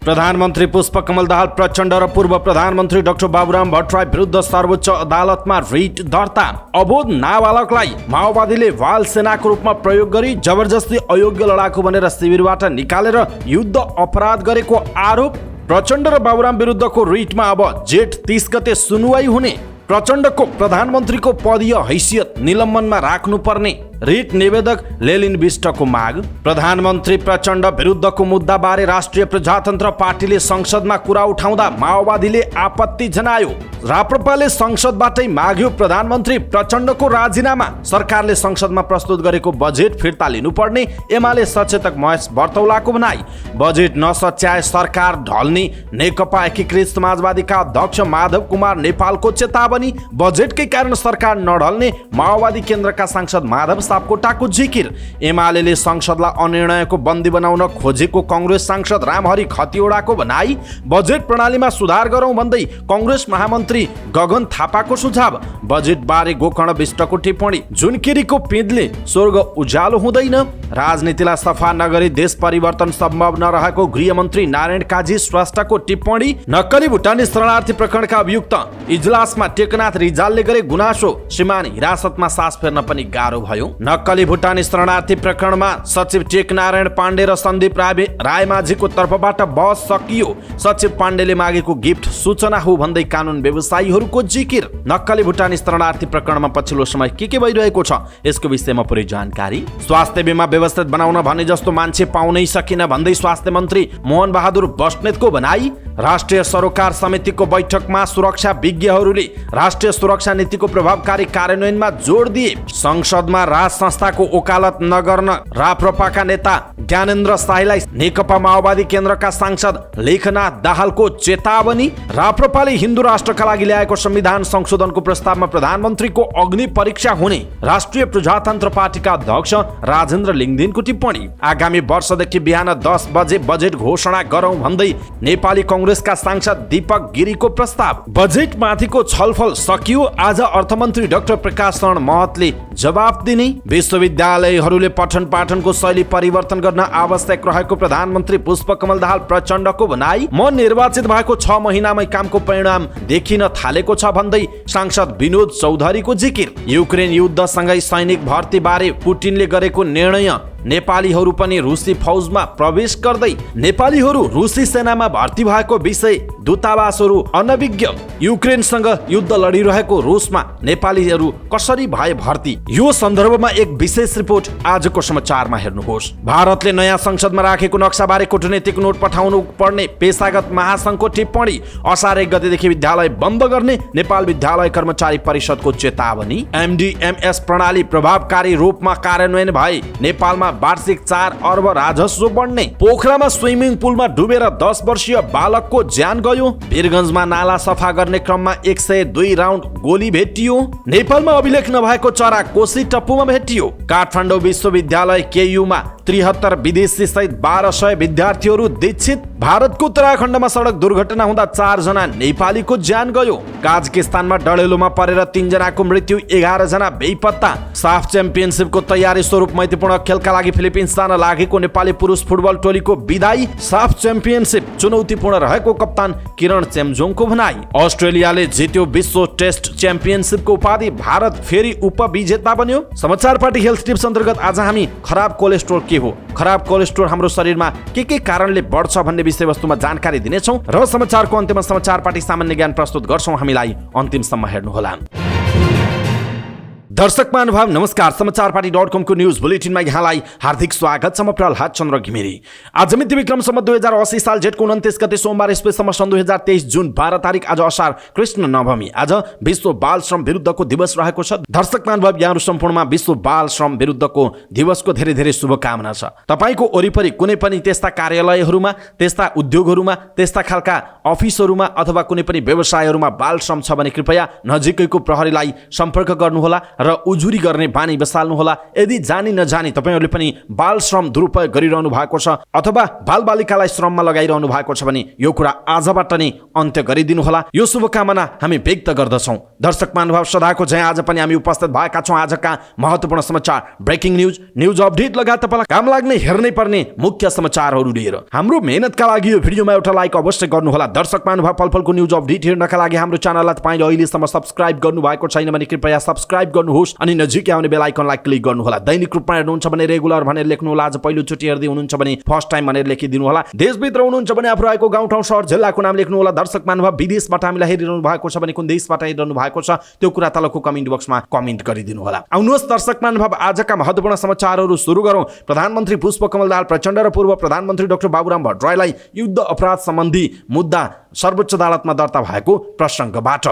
प्रधानमन्त्री पुष्पकमल दाहाल प्रचण्ड र पूर्व प्रधानमन्त्री डाक्टर बाबुराम भट्टराई विरुद्ध सर्वोच्च अदालतमा रिट दर्ता। अबोध नाबालकलाई माओवादीले बाल सेनाको रूपमा प्रयोग गरी जबरजस्ती अयोग्य लडाकु भनेर शिविरबाट निकालेर युद्ध अपराध गरेको आरोप। प्रचण्ड र बाबुराम विरुद्धको रिटमा अब जेठ 30 गते सुनवाई हुने। प्रचण्डको प्रधानमन्त्रीको पदीय हैसियत निलम्बनमा राख्नुपर्ने रिट निवेदक लेलिन विष्टको माग। प्रधानमन्त्री प्रचण्ड विरुद्धको मुद्दाबारे राष्ट्रिय प्रजातन्त्र पार्टीले संसदमा कुरा उठाउँदा माओवादीले आपत्ति जनायो। राप्रपाले संसदबाटै माग्यो प्रधानमन्त्री प्रचण्डको राजीनामा। सरकारले संसदमा प्रस्तुत गरेको बजेट फिर्ता लिनुपर्ने एमाले सचेतक महेश बर्तौलाको भनाई। बजेट नसच्याए सरकार ढल्ने नेकपा एकीकृत समाजवादीका अध्यक्ष माधव कुमार नेपालको चेतावनी। बजेटकै कारण सरकार नढल्ने माओवादी केन्द्रका सांसद माधव सापकोटाको जिकिर। एमालेले संसदलाई अनिर्णयको बन्दी बनाउन खोजेको कांग्रेस सांसद रामहरि खतिवडाको भनाई। बजेट प्रणालीमा सुधार गरौँ भन्दै कांग्रेस महामन्त्री गगन थापाको सुझाव। बजेट बारे गोकर्ण विष्टको टिप्पणी। जुनकेरीको पिँधले स्वर्ग उज्यालो हुँदैन। राजनीतिलाई सफा नगरी देश परिवर्तन सम्भव नरहेको गृहमन्त्री नारायण काजी श्रेष्ठको टिप्पणी। नक्कली भुटानी शरणार्थी प्रकरणका अभियुक्त इजलासमा टेकनाथ रिजालले गरे गुनासो। श्रीमान हिरासतमा सास फेर्न पनि गाह्रो भयो। नक्कली भुटानी शरणार्थी प्रकरणमा सचिव टेकनारायण पाण्डे र सन्दीप रायमाझीको तर्फबाट बहस सकियो। सचिव पाण्डेले मागेको गिफ्ट सूचना हो भन्दै कानुन व्यवसायीहरूको जिकिर। नक्कली भुटानी शरणार्थी प्रकरणमा पछिल्लो समय के भइरहेको छ यसको विषयमा पुरै जानकारी। स्वास्थ्य बीमा व्यवस्थित बनाउन भने जस्तो मान्छे पाउनै सकिन भन्दै स्वास्थ्य मन्त्री मोहन बहादुर बस्नेतको भनाई। राष्ट्रिय सरोकार समितिको बैठकमा सुरक्षा विज्ञहरूले राष्ट्रिय सुरक्षा नीतिको प्रभावकारी कार्यान्वयनमा जोड दिए। संसदमा राज संस्थाको ओकालत नगर्न राप्रपाका नेता ज्ञानेन्द्र शाहीलाई नेकपा माओवादी केन्द्रका सांसद लेखनाथ दाहालको चेतावनी। राप्रपाले हिन्दू राष्ट्रका लागि ल्याएको संविधान संशोधनको प्रस्तावमा प्रधानमन्त्रीको अग्नि परीक्षा हुने। राष्ट्रिय प्रजातन्त्र पार्टीका अध्यक्ष राजेन्द्र लिङदेनको टिप्पणी। आगामी वर्षदेखि बिहान 10 बजे बजेट घोषणा गरौँ भन्दै नेपाली कांग्रेसका सांसद दीपक गिरीको प्रस्ताव। बजेट माथिको छलफल सकियो। आज अर्थमन्त्री डाक्टर प्रकाश शरण महतले जवाफ दिने। विश्वविद्यालयहरूले पठन पाठनको शैली परिवर्तन गर्न आवश्यक रहेको प्रधानमन्त्री पुष्पकमल दाहाल प्रचण्डको भनाई। म निर्वाचित भएको 6 महिनामै कामको परिणाम देखिन थालेको छ भन्दै सांसद विनोद चौधरीको जिकिर। युक्रेन युद्धसँगै सैनिक भर्ती बारे पुटिनले गरेको निर्णय। नेपालीहरू पनि रुसी फौजमा प्रवेश गर्दै। नेपालीहरू रुसी सेनामा भर्ती भएको विषय दूतावासहरू अनभिज्ञ। युक्रेनसँग युद्ध लडिरहेको रुसमा नेपालीहरू कसरी भए भर्ती, यो सन्दर्भमा एक विशेष रिपोर्ट आजको समाचारमा हेर्नुहोस्। भारतले नयाँ संसदमा राखेको नक्साबारे कूटनीतिक नोट पठाउनु पर्ने पेशागत महासंघको टिप्पणी। असार 1 गतेदेखि विद्यालय बन्द गर्ने नेपाल विद्यालय कर्मचारी परिषदको चेतावनी। एमडीएमएस प्रणाली प्रभावकारी रूपमा कार्यान्वयन भए नेपालमा वार्षिक 4 अर्ब राजस्व बढ्ने। पोखरामा स्विमिङ पुलमा डुबेर 10 वर्षीय बालकको ज्यान गयो। वीरगञ्जमा नाला सफा गर्ने क्रममा 102 राउन्ड गोली भेटियो। नेपालमा अभिलेख नभएको चरा कोशी टप्पुमा भेटियो। काठमाडौँ विश्वविद्यालय केयुमा 73 विदेशी सहित 1200 विद्यार्थीहरू दीक्षित। भारतको उत्तराखण्डमा सडक दुर्घटना हुँदा 4 जना नेपालीको ज्यान गयो। काजकिस्तानमा डडेलोमा परेर 3 जनाको मृत्यु, 11 जना बेपत्ता। साफ च्याम्पियनसिपको तयारी स्वरूप मैत्रीपूर्ण खेलका लागि फिलिपिन्स जान लागेको नेपाली पुरुष फुटबल टोलीको विदाई। साफ च्याम्पियनसिप चुनौतीपूर्ण रहेको कप्तान किरण चेम्जोङको भनाई। अस्ट्रेलियाले जित्यो विश्व टेस्ट च्याम्पियनसिपको उपाधि। भारत फेरि उपविजेता बन्यो। समाचार पार्टी हेल्थ टिप्स अन्तर्गत आज हामी खराब कोलेस्ट्रोल के हो, खराब कोलेस्ट्रोल हाम्रो शरीरमा के कारणले बढ्छ भन्ने विषयवस्तुमा जानकारी दिनेछौँ र समाचारको अन्त्यमा समाचार पार्टी सामान्य ज्ञान प्रस्तुत गर्छौँ। हामीलाई अन्तिमसम्म हेर्नुहोला। दर्शक महानुभाव नमस्कार। समाचार पार्टी .com को न्यूज बुलेटिनमा यहाँलाई हार्दिक स्वागत छ। म प्रहलाद चन्द्र घिमिरे। आज मिति विक्रम सम्म 2080 साल जेठको 29 गते सोमबार इस्वीसम्म सन् 2023 जुन 12 तारिक आज असार कृष्ण नवमी। आज विश्व बाल श्रम विरुद्धको दिवस रहेको छ। दर्शक महानुभाव यहाँहरू सम्पूर्णमा विश्व बाल श्रम विरुद्धको दिवसको धेरै धेरै शुभकामना छ। तपाईको वरिपरि कुनै पनि त्यस्ता कार्यालयहरूमा, त्यस्ता उद्योगहरूमा, त्यस्ता खालका अफिसहरूमा अथवा कुनै पनि व्यवसायहरूमा बाल श्रम छ भने कृपया नजिकैको प्रहरीलाई सम्पर्क गर्नुहोला। र उजुरी गर्ने बानी बसाल्नुहोला। यदि जानी नजानी तपाईहरूले पनि बाल श्रम दुरुपयोग गरिरहनु भएको छ अथवा बालबालिकालाई श्रममा लगाइरहनु भएको छ भने यो कुरा आजबाट नै अन्त्य गरिदिनुहोला। यो शुभकामना हामी व्यक्त गर्दछौँ। दर्शक महानुभाव, सदाको जय। आज पनि हामी उपस्थित भएका छौँ आजका महत्त्वपूर्ण समाचार, ब्रेकिङ न्युज अपडेट लगायत तपाईँलाई काम लाग्ने हेर्नै पर्ने मुख्य समाचारहरू लिएर। हाम्रो मेहनतका लागि यो भिडियोमा एउटा लाइक अवश्य गर्नुहोला। दर्शक महानुभाव, पलपलको न्युज अपडेट हेर्नका लागि हाम्रो च्यानललाई तपाईँले अहिलेसम्म सब्स्क्राइब गर्नुभएको छैन भने कृपया सब्स्क्राइब गर्नुहोस् अनि नजिकै आउने बेल आइकनलाई क्लिक गर्नुहोला। दैनिक रूपमा हेर्नुहुन्छ भने रेगुलर भनेर लेख्नुहोला। आज पहिलोचोटि हेर्दै हुनुहुन्छ भने फर्स्ट टाइम भनेर लेखिदिनु होला। देशभित्र हुनुहुन्छ भने आफू रहेको गाउँठाउँ सहर जिल्लाको नाम लेख्नुहोला। दर्शक महानुभाव, विदेशबाट हामीलाई हेरिरहनु भएको छ भने कुन देशबाट हेरिरहनु भएको छ त्यो कुरा तलको कमेन्ट बक्समा कमेन्ट गरिदिनु होला। आउनुहोस् दर्शक महानुभाव, आजका महत्त्वपूर्ण समाचारहरू सुरु गरौँ। प्रधानमन्त्री पुष्पकमल दाहाल प्रचण्ड र पूर्व प्रधानमन्त्री डाक्टर बाबुराम भट्टराईलाई युद्ध अपराध सम्बन्धी मुद्दा सर्वोच्च अदालतमा दर्ता भएको प्रसङ्गबाट।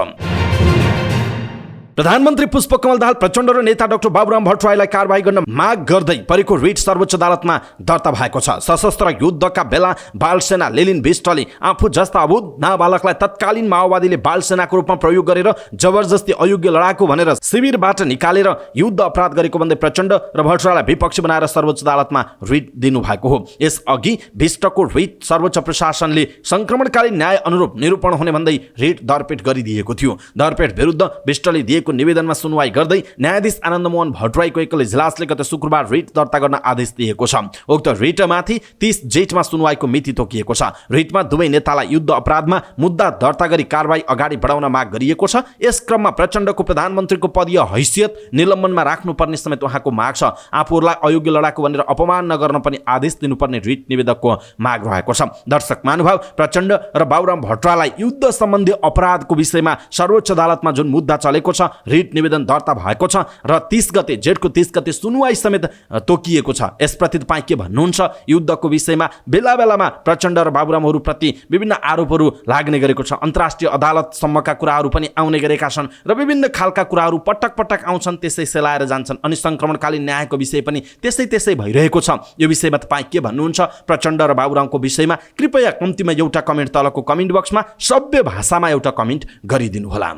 प्रधानमन्त्री पुष्पकमल दाहाल प्रचण्ड र नेता डाक्टर बाबुराम भट्टराईलाई कारबाही गर्न माग गर्दै परेको रिट सर्वोच्च अदालतमा दर्ता भएको छ। सशस्त्र युद्धका बेला बालसेना लेलिन बिष्टले आफू जस्ता अबुध नाबालकलाई तत्कालीन माओवादीले बालसेनाको रूपमा प्रयोग गरेर जबरजस्ती अयोग्य लडाकु भनेर शिविरबाट निकालेर युद्ध अपराध गरेको भन्दै प्रचण्ड र भट्टराईलाई विपक्षी बनाएर सर्वोच्च अदालतमा रिट दिनुभएको हो। यसअघि बिष्टको रिट सर्वोच्च प्रशासनले सङ्क्रमणकालीन न्याय अनुरूप निरूपण हुने भन्दै रिट दरपेट गरिदिएको थियो। दरपेट विरुद्ध बिष्टले दिएको निवेदनमा सुनवाई गर्दै न्यायाधीश आनन्द मोहन भट्टराईको एकल इजलासले गत शुक्रबार रिट दर्ता गर्न आदेश दिएको छ। उक्त रिटमाथि 30 जेठमा सुनवाईको मिति तोकिएको छ। रिटमा दुवै नेतालाई युद्ध अपराधमा मुद्दा दर्ता गरी कारबाही अगाडि बढाउन माग गरिएको छ। यस क्रममा प्रचण्डको प्रधानमन्त्रीको पदीय हैसियत निलम्बनमा राख्नुपर्ने समेत उहाँको माग छ। आफूहरूलाई अयोग्य लडाकु भनेर अपमान नगर्न पनि आदेश दिनुपर्ने रिट निवेदकको माग रहेको छ। दर्शक महानुभाव, प्रचण्ड र बाबुराम भट्टराईलाई युद्ध सम्बन्धी अपराधको विषयमा सर्वोच्च अदालतमा जुन मुद्दा चलेको छ, रिट निवेदन दर्ता भएको छ र 30 गते जेठको 30 गते सुनवाई समेत तोकिएको छ। यसप्रति तपाईँ के भन्नुहुन्छ? युद्धको विषयमा बेला बेलामा प्रचण्ड र बाबुरामहरू प्रति विभिन्न आरोपहरू लाग्ने गरेको छ। अन्तर्राष्ट्रिय अदालतसम्मका कुराहरू पनि आउने गरेका छन् र विभिन्न खालका कुराहरू पटक पटक आउँछन्, त्यसै सेलाएर जान्छन् अनि सङ्क्रमणकालीन न्यायको विषय पनि त्यसै भइरहेको छ। यो विषयमा तपाईँ के भन्नुहुन्छ प्रचण्ड र बाबुरामको विषयमा? कृपया कम्तीमा एउटा कमेन्ट तलको कमेन्ट बक्समा सभ्य भाषामा एउटा कमेन्ट गरिदिनु होला।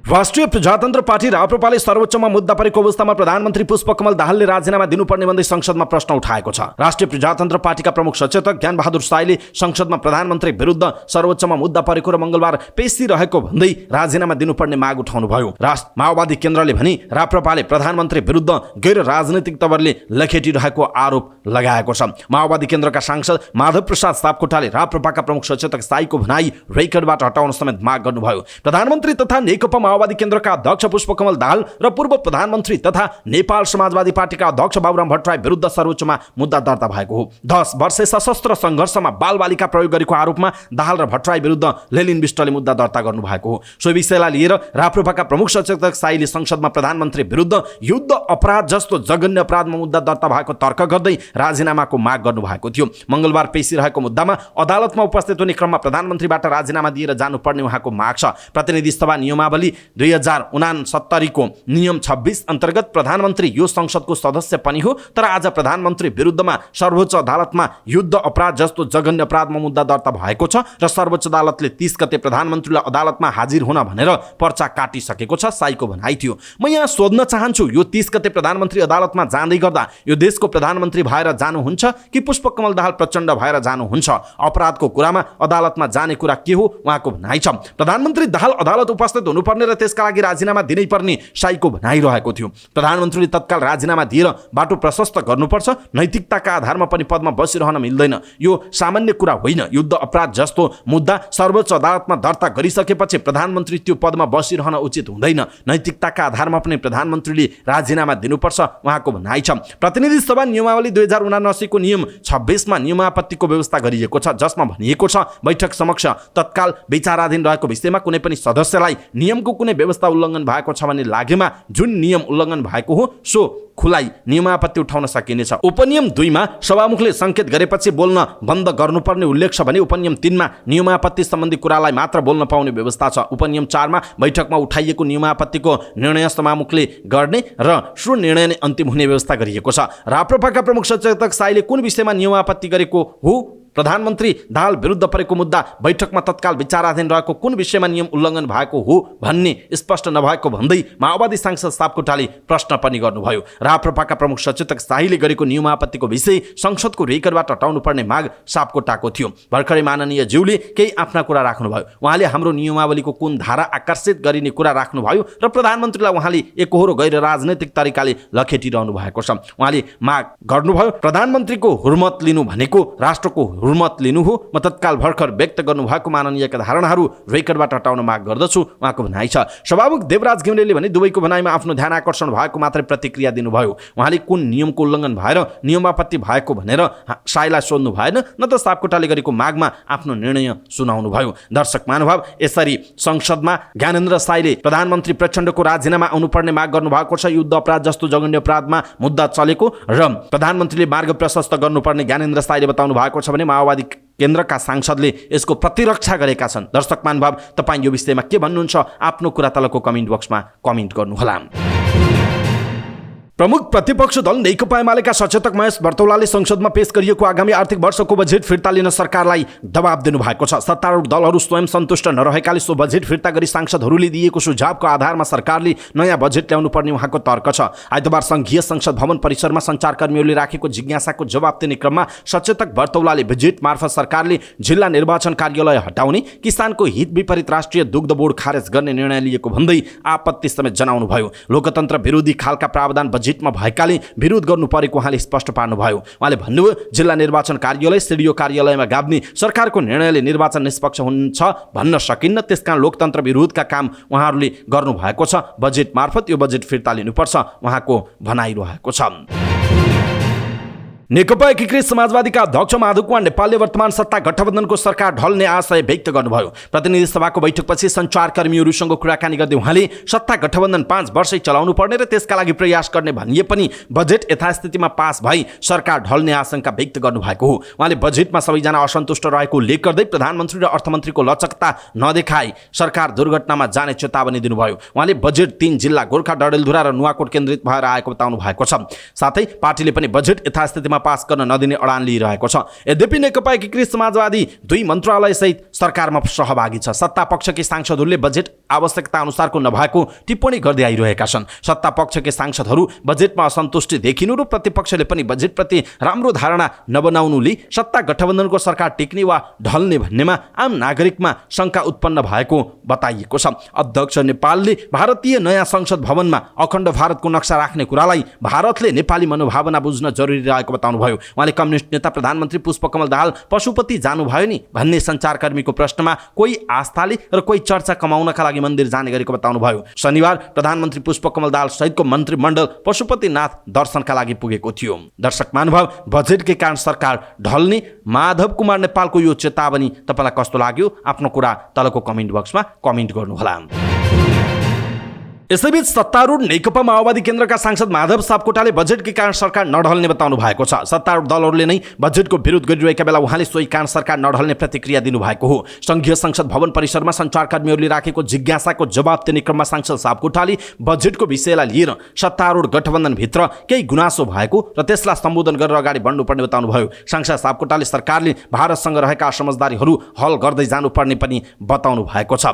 राष्ट्रिय प्रजातन्त्र पार्टी राप्रपाले सर्वोच्चमा मुद्दा परेको अवस्थामा प्रधानमन्त्री पुष्पकमल दाहालले राजीनामा दिनुपर्ने भन्दै संसदमा प्रश्न उठाएको छ। राष्ट्रिय प्रजातन्त्र पार्टीका प्रमुख सचेतक ज्ञानबहादुर साईले संसदमा प्रधानमन्त्री विरुद्ध सर्वोच्चमा मुद्दा परेको र मङ्गलबार पेशी रहेको भन्दै राजीनामा दिनुपर्ने माग उठाउनुभयो। माओवादी केन्द्रले भने राप्रपाले प्रधानमन्त्री विरुद्ध गैर राजनैतिक तवरले लखेटिरहेको आरोप लगाएको छ। माओवादी केन्द्रका सांसद माधव प्रसाद सापकोटाले राप्रपाका प्रमुख सचेतक साईको भनाई रेकर्डबाट हटाउन समेत माग गर्नुभयो। प्रधानमन्त्री तथा नेकपा माओवादी केन्द्रका अध्यक्ष पुष्पकमल दाहाल र पूर्व प्रधानमन्त्री तथा नेपाल समाजवादी पार्टीका अध्यक्ष बाबुराम भट्टराई विरुद्ध सर्वोच्चमा मुद्दा दर्ता भएको हो। 10 वर्षे सशस्त्र सङ्घर्षमा बालबालिका प्रयोग गरेको आरोपमा दाहाल र भट्टराई विरुद्ध लेलिन बिष्टले मुद्दा दर्ता गर्नुभएको हो। सो विषयलाई लिएर राप्रपाका प्रमुख सचेतक साईले संसदमा प्रधानमन्त्री विरुद्ध युद्ध अपराध जस्तो जघन्य अपराधमा मुद्दा दर्ता भएको तर्क गर्दै राजीनामाको माग गर्नुभएको थियो। मङ्गलबार पेशी रहेको मुद्दामा अदालतमा उपस्थित हुने क्रममा प्रधानमन्त्रीबाट राजीनामा दिएर जानुपर्ने उहाँको माग छ। प्रतिनिधि सभा नियमावली 2069 को नियम 26 अन्तर्गत प्रधानमन्त्री यो संसदको सदस्य पनि हो, तर आज प्रधानमन्त्री विरुद्धमा सर्वोच्च अदालतमा युद्ध अपराध जस्तो जघन्य अपराधमा मुद्दा दर्ता भएको छ र सर्वोच्च अदालतले 30 गते प्रधानमन्त्रीलाई अदालतमा हाजिर हुन भनेर पर्चा काटिसकेको छ। साईको भनाइ थियो। म यहाँ सोध्न चाहन्छु, यो 30 गते प्रधानमन्त्री अदालतमा जाँदै गर्दा यो देशको प्रधानमन्त्री भएर जानुहुन्छ कि पुष्पकमल दाहाल प्रचण्ड भएर जानुहुन्छ? अपराधको कुरामा अदालतमा जाने कुरा के हो? उहाँको भनाइ छ। प्रधानमन्त्री दाहाल अदालत उपस्थित हुनुपर्ने र त्यसका लागि राजीनामा दिनै पर्ने साईको भनाइरहेको थियो। प्रधानमन्त्रीले तत्काल राजीनामा दिएर बाटो प्रशस्त गर्नुपर्छ। नैतिकताका आधारमा पनि पदमा बसिरहन मिल्दैन। यो सामान्य कुरा होइन। युद्ध अपराध जस्तो मुद्दा सर्वोच्च अदालतमा दर्ता गरिसकेपछि प्रधानमन्त्री त्यो पदमा बसिरहन उचित हुँदैन। नैतिकताका आधारमा पनि प्रधानमन्त्रीले राजीनामा दिनुपर्छ, उहाँको भनाइ छ। प्रतिनिधि सभा नियमावली 2079 को नियम 26 मा नियमापत्तिको व्यवस्था गरिएको छ, जसमा भनिएको छ बैठक समक्ष तत्काल विचाराधीन रहेको विषयमा कुनै पनि सदस्यलाई नियमको कुनै व्यवस्था उल्लङ्घन भएको छ भने लागेमा जुन नियम उल्लङ्घन भएको हो सो खुलाई नियमापत्ति उठाउन सकिनेछ। उपनियम 2 मा सभामुखले संकेत गरेपछि बोल्न बन्द गर्नुपर्ने उल्लेख छ भने उपनियम 3 मा नियमापत्ति सम्बन्धी कुरालाई मात्र बोल्न पाउने व्यवस्था छ। उपनियम 4 मा बैठकमा उठाइएको नियमापत्तिको निर्णय सभामुखले गर्ने र सो निर्णय नै अन्तिम हुने व्यवस्था गरिएको छ। राप्रपाका प्रमुख सचेतक साईले कुन विषयमा नियमापत्ति गरेको हो प्रधानमन्त्री दाहाल विरुद्ध परेको मुद्दा बैठकमा तत्काल विचाराधीन रहेको कुन विषयमा नियम उल्लङ्घन भएको हो भन्ने स्पष्ट नभएको भन्दै माओवादी सांसद सापकोटाले प्रश्न पनि गर्नुभयो। राप्रपाका प्रमुख सचेतक शाहीले गरेको नियमापत्तिको विषय संसदको रेकर्डबाट हटाउनु पर्ने माग सापकोटाको थियो। भर्खरै माननीय ज्यूले केही आफ्ना कुरा राख्नुभयो। उहाँले हाम्रो नियमावलीको कुन धारा आकर्षित गरिने कुरा राख्नुभयो र प्रधानमन्त्रीलाई उहाँले एकहोरो गैर राजनैतिक तरिकाले लखेटिरहनु भएको छ। उहाँले माग गर्नुभयो, प्रधानमन्त्रीको हुर्मत लिनु भनेको राष्ट्रको हुर्मत लिनु हो। म तत्काल भर्खर व्यक्त गर्नुभएको माननीयका धारणाहरू रेकर्डबाट हटाउन माग गर्दछु, उहाँको भनाइ छ। सभामुख देवराज घिमिरेले भने दुवैको भनाइमा आफ्नो ध्यान आकर्षण भएको मात्रै प्रतिक्रिया दिनुभयो। उहाँले कुन नियमको उल्लङ्घन भएर नियमापत्ति भएको भनेर शाहीलाई सोध्नु भएन, न त सापकोटाले गरेको मागमा आफ्नो निर्णय सुनाउनु भयो। दर्शक महानुभाव, यसरी संसदमा ज्ञानेन्द्र शाहीले प्रधानमन्त्री प्रचण्डको राजीनामा आउनुपर्ने माग गर्नुभएको छ। युद्ध अपराध जस्तो जघन्य अपराधमा मुद्दा चलेको र प्रधानमन्त्रीले मार्ग प्रशस्त गर्नुपर्ने ज्ञानेन्द्र शाहीले बताउनु भएको छ भने माओवादी केन्द्रका सांसदले यसको प्रतिरक्षा गरेका छन्। दर्शक महानुभाव, तपाईँ यो विषयमा के भन्नुहुन्छ? आफ्नो कुरा तलको कमेन्ट बक्समा कमेन्ट गर्नुहोला। प्रमुख प्रतिपक्ष दल नेकपा एमालेका सचेतक महेश बर्तौलाले संसदमा पेश गरिएको आगामी आर्थिक वर्षको बजेट फिर्ता लिन सरकारलाई दबाब दिनुभएको छ। सत्तारूढ दलहरू स्वयं सन्तुष्ट नरहेकाले सो बजेट फिर्ता गरी सांसदहरूले दिएको सुझावको आधारमा सरकारले नयाँ बजेट ल्याउनु पर्ने उहाँको तर्क छ। आइतबार संघीय संसद भवन परिसरमा सञ्चारकर्मीहरूले राखेको जिज्ञासाको जवाब दिने क्रममा सचेतक बर्तौलाले बजेट मार्फत सरकारले जिल्ला निर्वाचन कार्यालय हटाउने, किसानको हित विपरीत राष्ट्रिय दुग्ध बोर्ड खारेज गर्ने निर्णय लिएको भन्दै आपत्ति समेत जनाउनु भयो। लोकतन्त्र विरोधी खालका प्रावधान बजेटमा भएकाले विरोध गर्नु परेको उहाँले स्पष्ट पार्नुभयो। उहाँले भन्नुभयो, जिल्ला निर्वाचन कार्यालय सिडिओ कार्यालयमा गाभ्ने सरकारको निर्णयले निर्वाचन निष्पक्ष हुन्छ भन्न सकिन्न। त्यसकारण लोकतन्त्र विरोधका काम उहाँहरूले गर्नुभएको छ। बजेट मार्फत यो बजेट फिर्ता लिनुपर्छ उहाँको भनाइरहेको छ। नेकपा एकीकृत समाजवादीका अध्यक्ष माधव कुमार नेपालले वर्तमान सत्ता गठबन्धनको सरकार ढल्ने आशय व्यक्त गर्नुभयो। प्रतिनिधि सभाको बैठकपछि सञ्चारकर्मीहरूसँग कुराकानी गर्दै उहाँले सत्ता गठबन्धन 5 वर्षै चलाउनु पर्ने र त्यसका लागि प्रयास गर्ने भनिए पनि बजेट यथास्थितिमा पास भई सरकार ढल्ने आशंका व्यक्त गर्नुभएको हो। उहाँले बजेटमा सबैजना असन्तुष्ट रहेको उल्लेख गर्दै प्रधानमन्त्री र अर्थमन्त्रीको लचकता नदेखाई सरकार दुर्घटनामा जाने चेतावनी दिनुभयो। उहाँले बजेट 3 जिल्ला गोर्खा, डडेलधुरा र नुवाकोट केन्द्रित भएर आएको बताउनु भएको छ। साथै पार्टीले पनि बजेट यथास्थितिमा पास गर्न नदिने अडान लिइरहेको छ। यद्यपि नेकपा एकीकृत समाजवादी 2 मन्त्रालय सहित सरकारमा सहभागी छ। सत्ता पक्षकै सांसदहरूले बजेट आवश्यकता अनुसारको नभएको टिप्पणी गर्दै आइरहेका छन्। सत्ता पक्षकै सांसदहरू बजेटमा असन्तुष्टि देखिनु र प्रतिपक्षले पनि बजेटप्रति राम्रो धारणा नबनाउनुले सत्ता गठबन्धनको सरकार टिक्ने वा ढल्ने भन्नेमा आम नागरिकमा शङ्का उत्पन्न भएको बताइएको छ। अध्यक्ष नेपालले भारतीय नयाँ संसद भवनमा अखण्ड भारतको नक्सा राख्ने कुरालाई भारतले नेपाली मनोभावना बुझ्न जरुरी रहेको बताउनुभयो। उहाँले कम्युनिस्ट नेता प्रधानमन्त्री पुष्पकमल दाहाल पशुपति जानुभयो नि भन्ने सञ्चारकर्मीको प्रश्नमा कोही आस्थाले र कोही चर्चा कमाउनका लागि मन्दिर जाने गरेको बताउनुभयो। शनिबार प्रधानमन्त्री पुष्पकमल दाहाल सहितको मन्त्रीमण्डल पशुपतिनाथ दर्शनका लागि पुगेको थियो। दर्शक महानुभाव, बजेटकै कारण सरकार ढल्ने माधव कुमार नेपालको यो चेतावनी तपाईँलाई कस्तो लाग्यो? आफ्नो कुरा तलको कमेन्ट बक्समा कमेन्ट गर्नुहोला। यसैबीच सत्तारूढ नेकपा माओवादी केन्द्रका सांसद माधव सापकोटाले बजेटकै कारण सरकार नढल्ने बताउनु भएको छ। सत्तारूढ दलहरूले नै बजेटको विरोध गरिरहेका बेला उहाँले सोही कारण सरकार नढल्ने प्रतिक्रिया दिनुभएको हो। संघीय संसद भवन परिसरमा सञ्चारकर्मीहरूले राखेको जिज्ञासाको जवाब दिने क्रममा सांसद सापकोटाले बजेटको विषयलाई लिएर सत्तारूढ गठबन्धनभित्र केही गुनासो भएको र त्यसलाई सम्बोधन गरेर अगाडि बढ्नुपर्ने बताउनुभयो। सांसद सापकोटाले सरकारले भारतसँग रहेका असमझदारीहरू हल गर्दै जानुपर्ने पनि बताउनु भएको छ।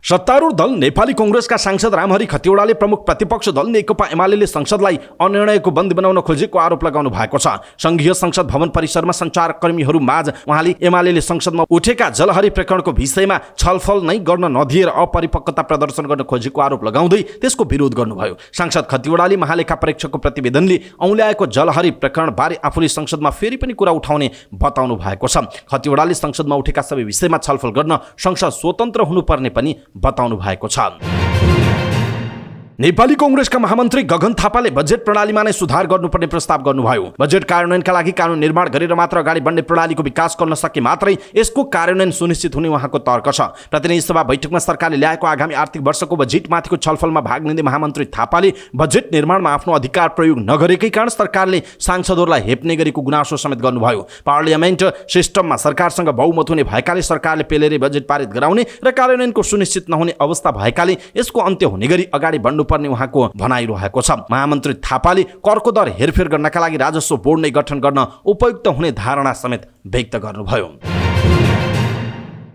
सत्तारूढ दल नेपाली कांग्रेसका सांसद रामहरि खतिवड़ाले प्रमुख प्रतिपक्ष दल नेकपा एमाले संसदलाई अनिर्णयको बन्दी बनाउन खोजेको आरोप लगाउनु भएको छ। संघीय संसद भवन परिसरमा सञ्चारकर्मीहरू माझ उहाँले एमाले संसदमा उठेका जलहरी प्रकरणको विषयमा छलफल नै गर्न नदिएर अपरिपक्वता प्रदर्शन गर्न खोजेको आरोप लगाउँदै त्यसको विरोध गर्नुभयो। सांसद खतिवड़ाले महालेखा परीक्षकको प्रतिवेदनले औल्याएको जलहरी प्रकरण बारे आफूले संसदमा फेरि पनि कुरा उठाउने बताउनु भएको छ। खतिवड़ाले संसदमा उठेका सबै विषयमा छलफल गर्न संसद स्वतन्त्र हुनुपर्ने पनि बताउनु भएको छ। नेपाली कांग्रेसका महामन्त्री गगन थापाले बजेट प्रणालीमा नै सुधार गर्नुपर्ने प्रस्ताव गर्नुभयो। बजेट कार्यान्वयनका लागि कानुन निर्माण गरेर मात्र अगाडि बढ्ने प्रणालीको विकास गर्न सके मात्रै यसको कार्यान्वयन सुनिश्चित हुने उहाँको तर्क छ। प्रतिनिधि सभा बैठकमा सरकारले ल्याएको आगामी आर्थिक वर्षको बजेटमाथिको छलफलमा भाग लिँदै महामन्त्री थापाले बजेट निर्माणमा आफ्नो अधिकार प्रयोग नगरेकै कारण सरकारले सांसदहरूलाई हेप्ने गरेको गुनासो समेत गर्नुभयो। पार्लियामेन्ट सिस्टममा सरकारसँग बहुमत हुने भएकाले सरकारले पेलेरै बजेट पारित गराउने र कार्यान्वयनको सुनिश्चित नहुने अवस्था भएकाले यसको अन्त्य हुने गरी अगाडि बढ्नु गर्नुपर्ने उहाँको भनाइरहेको छ। महामन्त्री थापाले करको दर हेरफेर गर्नका लागि राजस्व बोर्ड नै गठन गर्न उपयुक्त हुने धारणा समेत व्यक्त गर्नुभयो।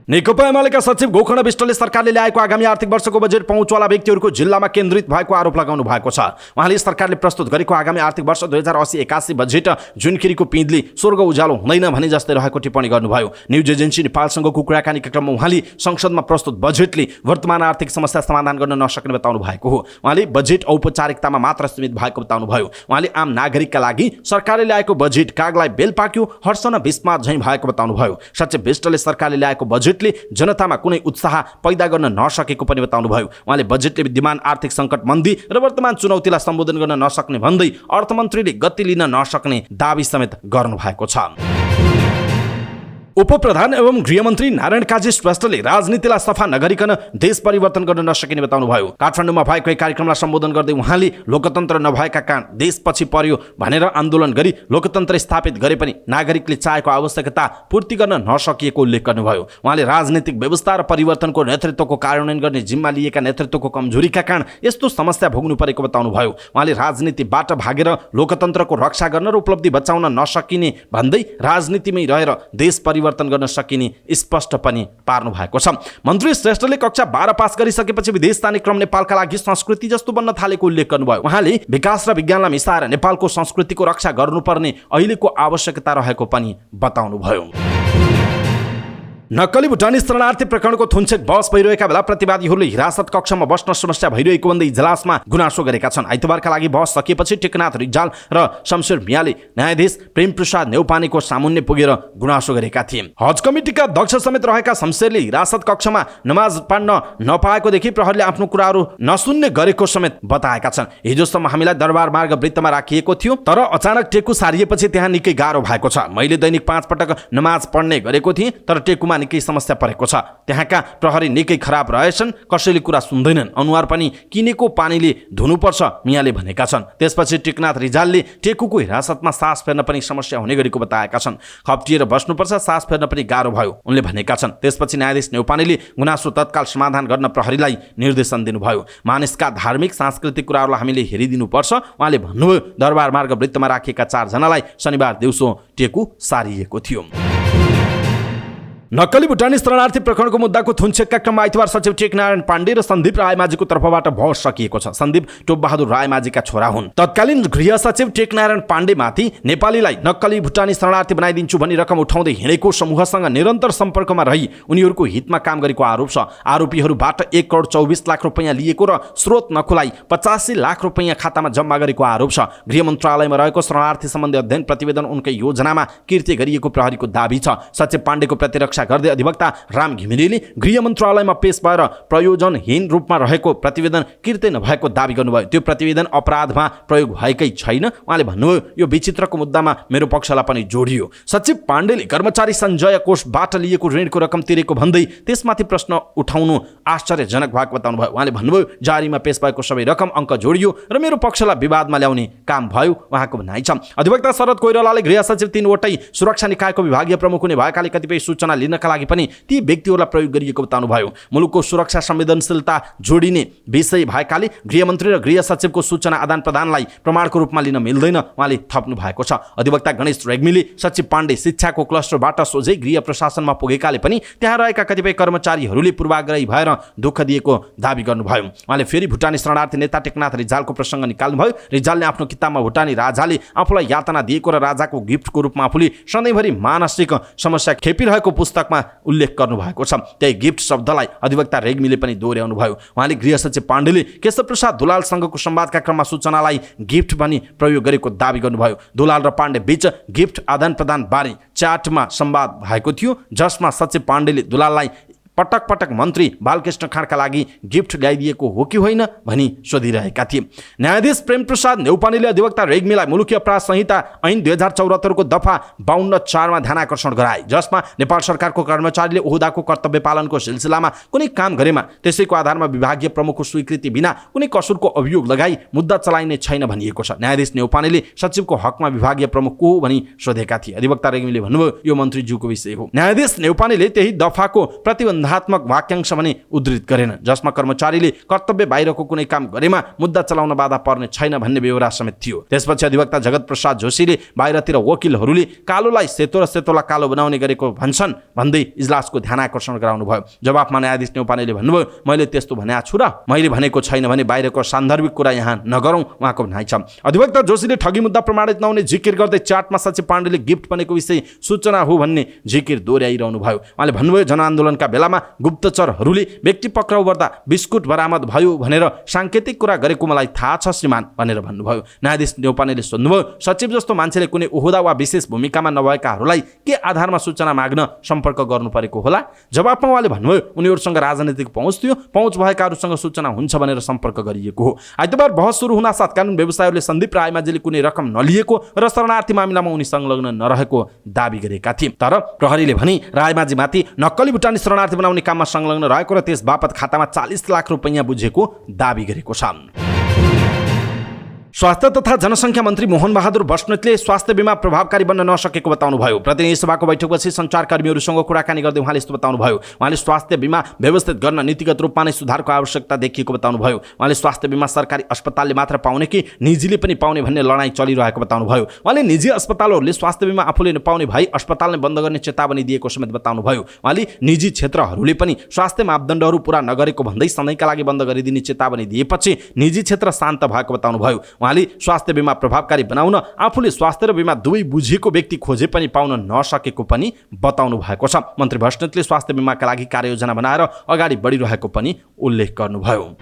नेकपा एमालेका सचिव गोकर्ण विष्टले सरकारले ल्याएको आगामी आर्थिक वर्षको बजेट पहुँचवाला व्यक्तिहरूको जिल्लामा केन्द्रित भएको आरोप लगाउनु भएको छ। उहाँले सरकारले प्रस्तुत गरेको आगामी आर्थिक वर्ष 2080-81 बजेट जुनखिरीको पिँधले स्वर्ग उज्यालो हुँदैन भने जस्तै रहेको टिप्पणी गर्नुभयो। न्युज एजेन्सी नेपालसँगको कुराकानीका क्रममा उहाँले संसदमा प्रस्तुत बजेटले वर्तमान आर्थिक समस्या समाधान गर्न नसक्ने बताउनु भएको हो। उहाँले बजेट औपचारिकतामा मात्र सीमित भएको बताउनुभयो। उहाँले आम नागरिकका लागि सरकारले ल्याएको बजेट कागलाई बेल पाक्यो हर्ष न विस्मात झैँ भएको बताउनुभयो। सचिव विष्टले सरकारले ल्याएको बजेटले जनतामा कुनै उत्साह पैदा गर्न नसकेको पनि बताउनुभयो। उहाँले बजेटले विद्यमान आर्थिक सङ्कट मन्दी र वर्तमान चुनौतीलाई सम्बोधन गर्न नसक्ने भन्दै अर्थमन्त्रीले गति लिन नसक्ने दाबी समेत गर्नुभएको छ। उपप्रधान एवं गृहमन्त्री नारायण काजी श्रेष्ठले राजनीतिलाई सफा नगरिकन देश परिवर्तन गर्न नसकिने बताउनुभयो। काठमाडौँमा भएको एक कार्यक्रमलाई सम्बोधन गर्दै उहाँले लोकतन्त्र नभएका कारण देश पछि पर्यो भनेर आन्दोलन गरी लोकतन्त्र स्थापित गरे पनि नागरिकले चाहेको आवश्यकता पूर्ति गर्न नसकिएको उल्लेख गर्नुभयो। उहाँले राजनीतिक व्यवस्था र परिवर्तनको नेतृत्वको कार्यान्वयन गर्ने जिम्मा लिएका नेतृत्वको कमजोरीका कारण यस्तो समस्या भोग्नु परेको बताउनुभयो। उहाँले राजनीतिबाट भागेर लोकतन्त्रको रक्षा गर्न र उपलब्धि बचाउन नसकिने भन्दै राजनीतिमै रहेर देश परिवर्तन गर्न सकिने स्पष्ट पनि पार्नु भएको छ। मन्त्री श्रेष्ठले कक्षा 12 पास गरिसकेपछि विदेश जाने क्रम नेपालका लागि संस्कृति जस्तो बन्न थालेको उल्लेख गर्नुभयो। उहाँले विकास र विज्ञानलाई मिसाएर नेपालको संस्कृतिको रक्षा गर्नुपर्ने अहिलेको आवश्यकता रहेको पनि बताउनुभयो। नक्कली भुटानी शरणार्थी प्रकरणको थुन्चेक बहस भइरहेका बेला प्रतिवादीहरूले हिरासत कक्षमा बस्न समस्या भइरहेको भन्दै इजलासमा गुनासो गरेका छन्। आइतबारका लागि बहस सकिएपछि टेकनाथ रिजाल र शमशेर मियाले न्यायाधीश प्रेमप्रसाद नेउपानेको सामुन्ने पुगेर गुनासो गरेका थिए। हज कमिटीका अध्यक्ष समेत रहेका शमशेरले हिरासत कक्षमा नमाज पढ्न नपाएकोदेखि प्रहरीले आफ्नो कुराहरू नसुन्ने गरेको समेत बताएका छन्। हिजोसम्म हामीलाई दरबार मार्ग वृत्तमा राखिएको थियो, तर अचानक टेकु सारिएपछि त्यहाँ निकै गाह्रो भएको छ। मैले दैनिक 5 पटक नमाज पढ्ने गरेको थिएँ, तर टेकुमा निकै समस्या परेको छ। त्यहाँका प्रहरी निकै खराब रहेछन्, कसैले कुरा सुन्दैनन्, अनुहार पनि किनेको पानीले धुनुपर्छ मियाले भनेका छन्। त्यसपछि टेकनाथ रिजालले टेकुको हिरासतमा सास फेर्न पनि समस्या हुने गरेको बताएका छन्। खप्टिएर बस्नुपर्छ, सास फेर्न पनि गाह्रो भयो उनले भनेका छन्। त्यसपछि न्यायाधीश नेउपानेले गुनासो तत्काल समाधान गर्न प्रहरीलाई निर्देशन दिनुभयो। मानिसका धार्मिक सांस्कृतिक कुराहरूलाई हामीले हेरिदिनुपर्छ उहाँले भन्नुभयो। दरबार मार्ग वृत्तमा राखिएका 4 जनालाई शनिबार दिउँसो टेकु सारिएको थियो। नक्कली भुटानी शरणार्थी प्रकरणको मुद्दाको थुन्चेकका क्रममा आइतबार सचिव टेकनारायण पाण्डे र सन्दीप रायमाझीको तर्फबाट बहस सकिएको छ। सन्दीप टोपबहादुर रायमाझीका छोरा हुन्। तत्कालीन गृह सचिव टेकनारायण पाण्डेमाथि नेपालीलाई नक्कली भुटानी शरणार्थी बनाइदिन्छु भनी रकम उठाउँदै हिँडेको समूहसँग निरन्तर सम्पर्कमा रही उनीहरूको हितमा काम गरेको आरोप छ। आरोपीहरूबाट 1 करोड 24 लाख रुपैयाँ लिएको र स्रोत नखुलाई 85 लाख रुपैयाँ खातामा जम्मा गरेको आरोप छ। गृह मन्त्रालयमा रहेको शरणार्थी सम्बन्धी अध्ययन प्रतिवेदन उनकै योजनामा कृत्य गरिएको प्रहरीको दाबी छ। सचिव पाण्डेको प्रतिरक्षा गर्दै अधिवक्ता राम घिमिरेले गृह मन्त्रालयमा पेश भएर प्रयोजनहीन रूपमा रहेको प्रतिवेदन कृत्य नभएको दाबी गर्नुभयो। त्यो प्रतिवेदन अपराधमा प्रयोग भएकै छैन उहाँले भन्नुभयो। यो विचित्रको मुद्दामा मेरो पक्षलाई पनि जोडियो। सचिव पाण्डेले कर्मचारी सञ्चय कोषबाट लिएको ऋणको रकम तिरेको भन्दै त्यसमाथि प्रश्न उठाउनु आश्चर्यजनक भएको बताउनुभयो। उहाँले भन्नुभयो जारीमा पेश भएको सबै रकम अङ्क जोडियो र मेरो पक्षलाई विवादमा ल्याउने काम भयो उहाँको भनाइ छ। अधिवक्ता शरद कोइरालाले गृह सचिव 3 वटै सुरक्षा निकायको विभागीय प्रमुख हुने भएकाले कतिपय सूचना लिनका लागि पनि ती व्यक्तिहरूलाई प्रयोग गरिएको बताउनुभयो। मुलुकको सुरक्षा संवेदनशीलता जोडिने विषय भएकाले गृहमन्त्री र गृह सचिवको सूचना आदान प्रदानलाई प्रमाणको रूपमा लिन मिल्दैन उहाँले थप्नु भएको छ। अधिवक्ता गणेश रेग्मीले सचिव पाण्डे शिक्षाको क्लस्टरबाट सोझै गृह प्रशासनमा पुगेकाले पनि त्यहाँ रहेका कतिपय कर्मचारीहरूले पूर्वाग्रही भएर दुःख दिएको दाबी गर्नुभयो। उहाँले फेरि भुटानी शरणार्थी नेता टेकनाथ रिजालको प्रसङ्ग निकाल्नुभयो। रिजालले आफ्नो किताबमा भुटानी राजाले आफूलाई यातना दिएको र राजाको गिफ्टको रूपमा आफूले सधैँभरि मानसिक समस्या खेपिरहेको पुस्तकमा उल्लेख गर्नुभएको छ। त्यही गिफ्ट शब्दलाई अधिवक्ता रेग्मीले पनि दोहोर्याउनु भयो। उहाँले गृह सचिव पाण्डेले केशव प्रसाद दुलालसँगको संवादका क्रममा सूचनालाई गिफ्ट भनी प्रयोग गरेको दावी गर्नुभयो। दुलाल र पाण्डे बीच गिफ्ट आदान प्रदान बारे च्याटमा संवाद भएको थियो, जसमा सचिव पाण्डेले दुलाललाई पटक पटक मन्त्री बालकृष्ण खाँडका लागि गिफ्ट ल्याइदिएको हो कि होइन भनी सोधिरहेका थिए। न्यायाधीश प्रेमप्रसाद नेउपानेले अधिवक्ता रेग्मीलाई मुलुकी अपराध संहिता ऐन 2074 को दफा 52(4) मा ध्यानाकर्षण गराए, जसमा नेपाल सरकारको कर्मचारीले ओहदाको कर्तव्य पालनको सिलसिलामा कुनै काम गरेमा त्यसैको आधारमा विभागीय प्रमुखको स्वीकृति बिना कुनै कसुरको अभियोग लगाई मुद्दा चलाइने छैन भनिएको छ। न्यायाधीश नेउपानेले सचिवको हकमा विभागीय प्रमुख को हो भनी सोधेका थिए। अधिवक्ता रेग्मीले भन्नुभयो यो मन्त्रीज्यूको विषय हो। न्यायाधीश नेउपानेले त्यही दफाको प्रतिबन्ध प्रतिबन्धात्मक वाक्यांश भने उद्धृत गरेन, जसमा कर्मचारीले कर्तव्य बाहिरको कुनै काम गरेमा मुद्दा चलाउन बाधा पर्ने छैन भन्ने बेहोरा समेत थियो। त्यसपछि अधिवक्ता जगत प्रसाद जोशीले बाहिरतिर वकिलहरूले कालोलाई सेतो र सेतोलाई कालो बनाउने गरेको भन्छन् भन्दै इजलासको ध्यान आकर्षण गराउनु भयो। जवाफमा न्यायाधीश न्यौपानेले भन्नुभयो, मैले त्यस्तो भने छु र मैले भनेको छैन भने बाहिरको सान्दर्भिक कुरा यहाँ नगरौँ, उहाँको भनाइ छ। अधिवक्ता जोशीले ठगी मुद्दा प्रमाणित नहुने जिकिर गर्दै चाटमा सचिव पाण्डेले गिफ्ट बनेको विषय सूचना हो भन्ने जिकिर दोहोऱ्याइरहनु भयो। उहाँले भन्नुभयो, जनआन्दोलनका बेलामा गुप्तचरहरूले व्यक्ति पक्राउ गर्दा बिस्कुट बरामद भयो भनेर साङ्केतिक कुरा गरेको मलाई थाहा छ श्रीमान भनेर भन्नुभयो। न्यायाधीश न्यौपानेले सोध्नुभयो, सचिव जस्तो मान्छेले कुनै ओहदा वा विशेष भूमिकामा नभएकाहरूलाई के आधारमा सूचना माग्न सम्पर्क गर्नु परेको होला? जवाफमा उहाँले भन्नुभयो, उनीहरूसँग राजनीतिक पहुँच थियो, पहुँच भएकाहरूसँग सूचना हुन्छ भनेर सम्पर्क गरिएको हो। आइतबार बहस सुरु हुनासाथ कानुन व्यवसायीहरूले सन्दीप रायमाझीले कुनै रकम नलिएको र शरणार्थी मामिलामा उनी संलग्न नरहेको दाबी गरेका थिए। तर प्रहरीले भने रायमाझीमाथि नक्कली भुटानी शरणार्थी बनाउने काममा संलग्न रहेको र त्यस बापत खातामा 40 लाख रुपैयाँ बुझेको दाबी गरेको छ। स्वास्थ्य तथा जनसङ्ख्या मन्त्री मोहन बहादुर बस्नेतले स्वास्थ्य बिमा प्रभावकारी बन्न नसकेको बताउनुभयो। प्रतिनिधि सभाको बैठकपछि सञ्चारकर्मीहरूसँग कुराकानी गर्दै उहाँले यस्तो बताउनुभयो, उहाँले स्वास्थ्य बिमा व्यवस्थित गर्न नीतिगत रूपमा नै सुधारको आवश्यकता देखिएको बताउनुभयो। उहाँले स्वास्थ्य बिमा सरकारी अस्पतालले मात्र पाउने कि निजीले पनि पाउने भन्ने लडाईँ चलिरहेको बताउनुभयो। उहाँले निजी अस्पतालहरूले स्वास्थ्य बिमा आफूले नपाउने भई अस्पतालले बन्द गर्ने चेतावनी दिएको समेत बताउनुभयो। उहाँले निजी क्षेत्रहरूले पनि स्वास्थ्य मापदण्डहरू पूरा नगरेको भन्दै सधैँका लागि बन्द गरिदिने चेतावनी दिएपछि निजी क्षेत्र शान्त भएको बताउनुभयो। उहाँले स्वास्थ्य बिमा प्रभावकारी बनाउन आफूले स्वास्थ्य र बिमा दुवै बुझेको व्यक्ति खोजे पनि पाउन नसकेको पनि बताउनु भएको छ। मन्त्री बस्नेतले स्वास्थ्य बिमाका लागि कार्ययोजना बनाएर अगाडि बढिरहेको पनि उल्लेख गर्नुभयो।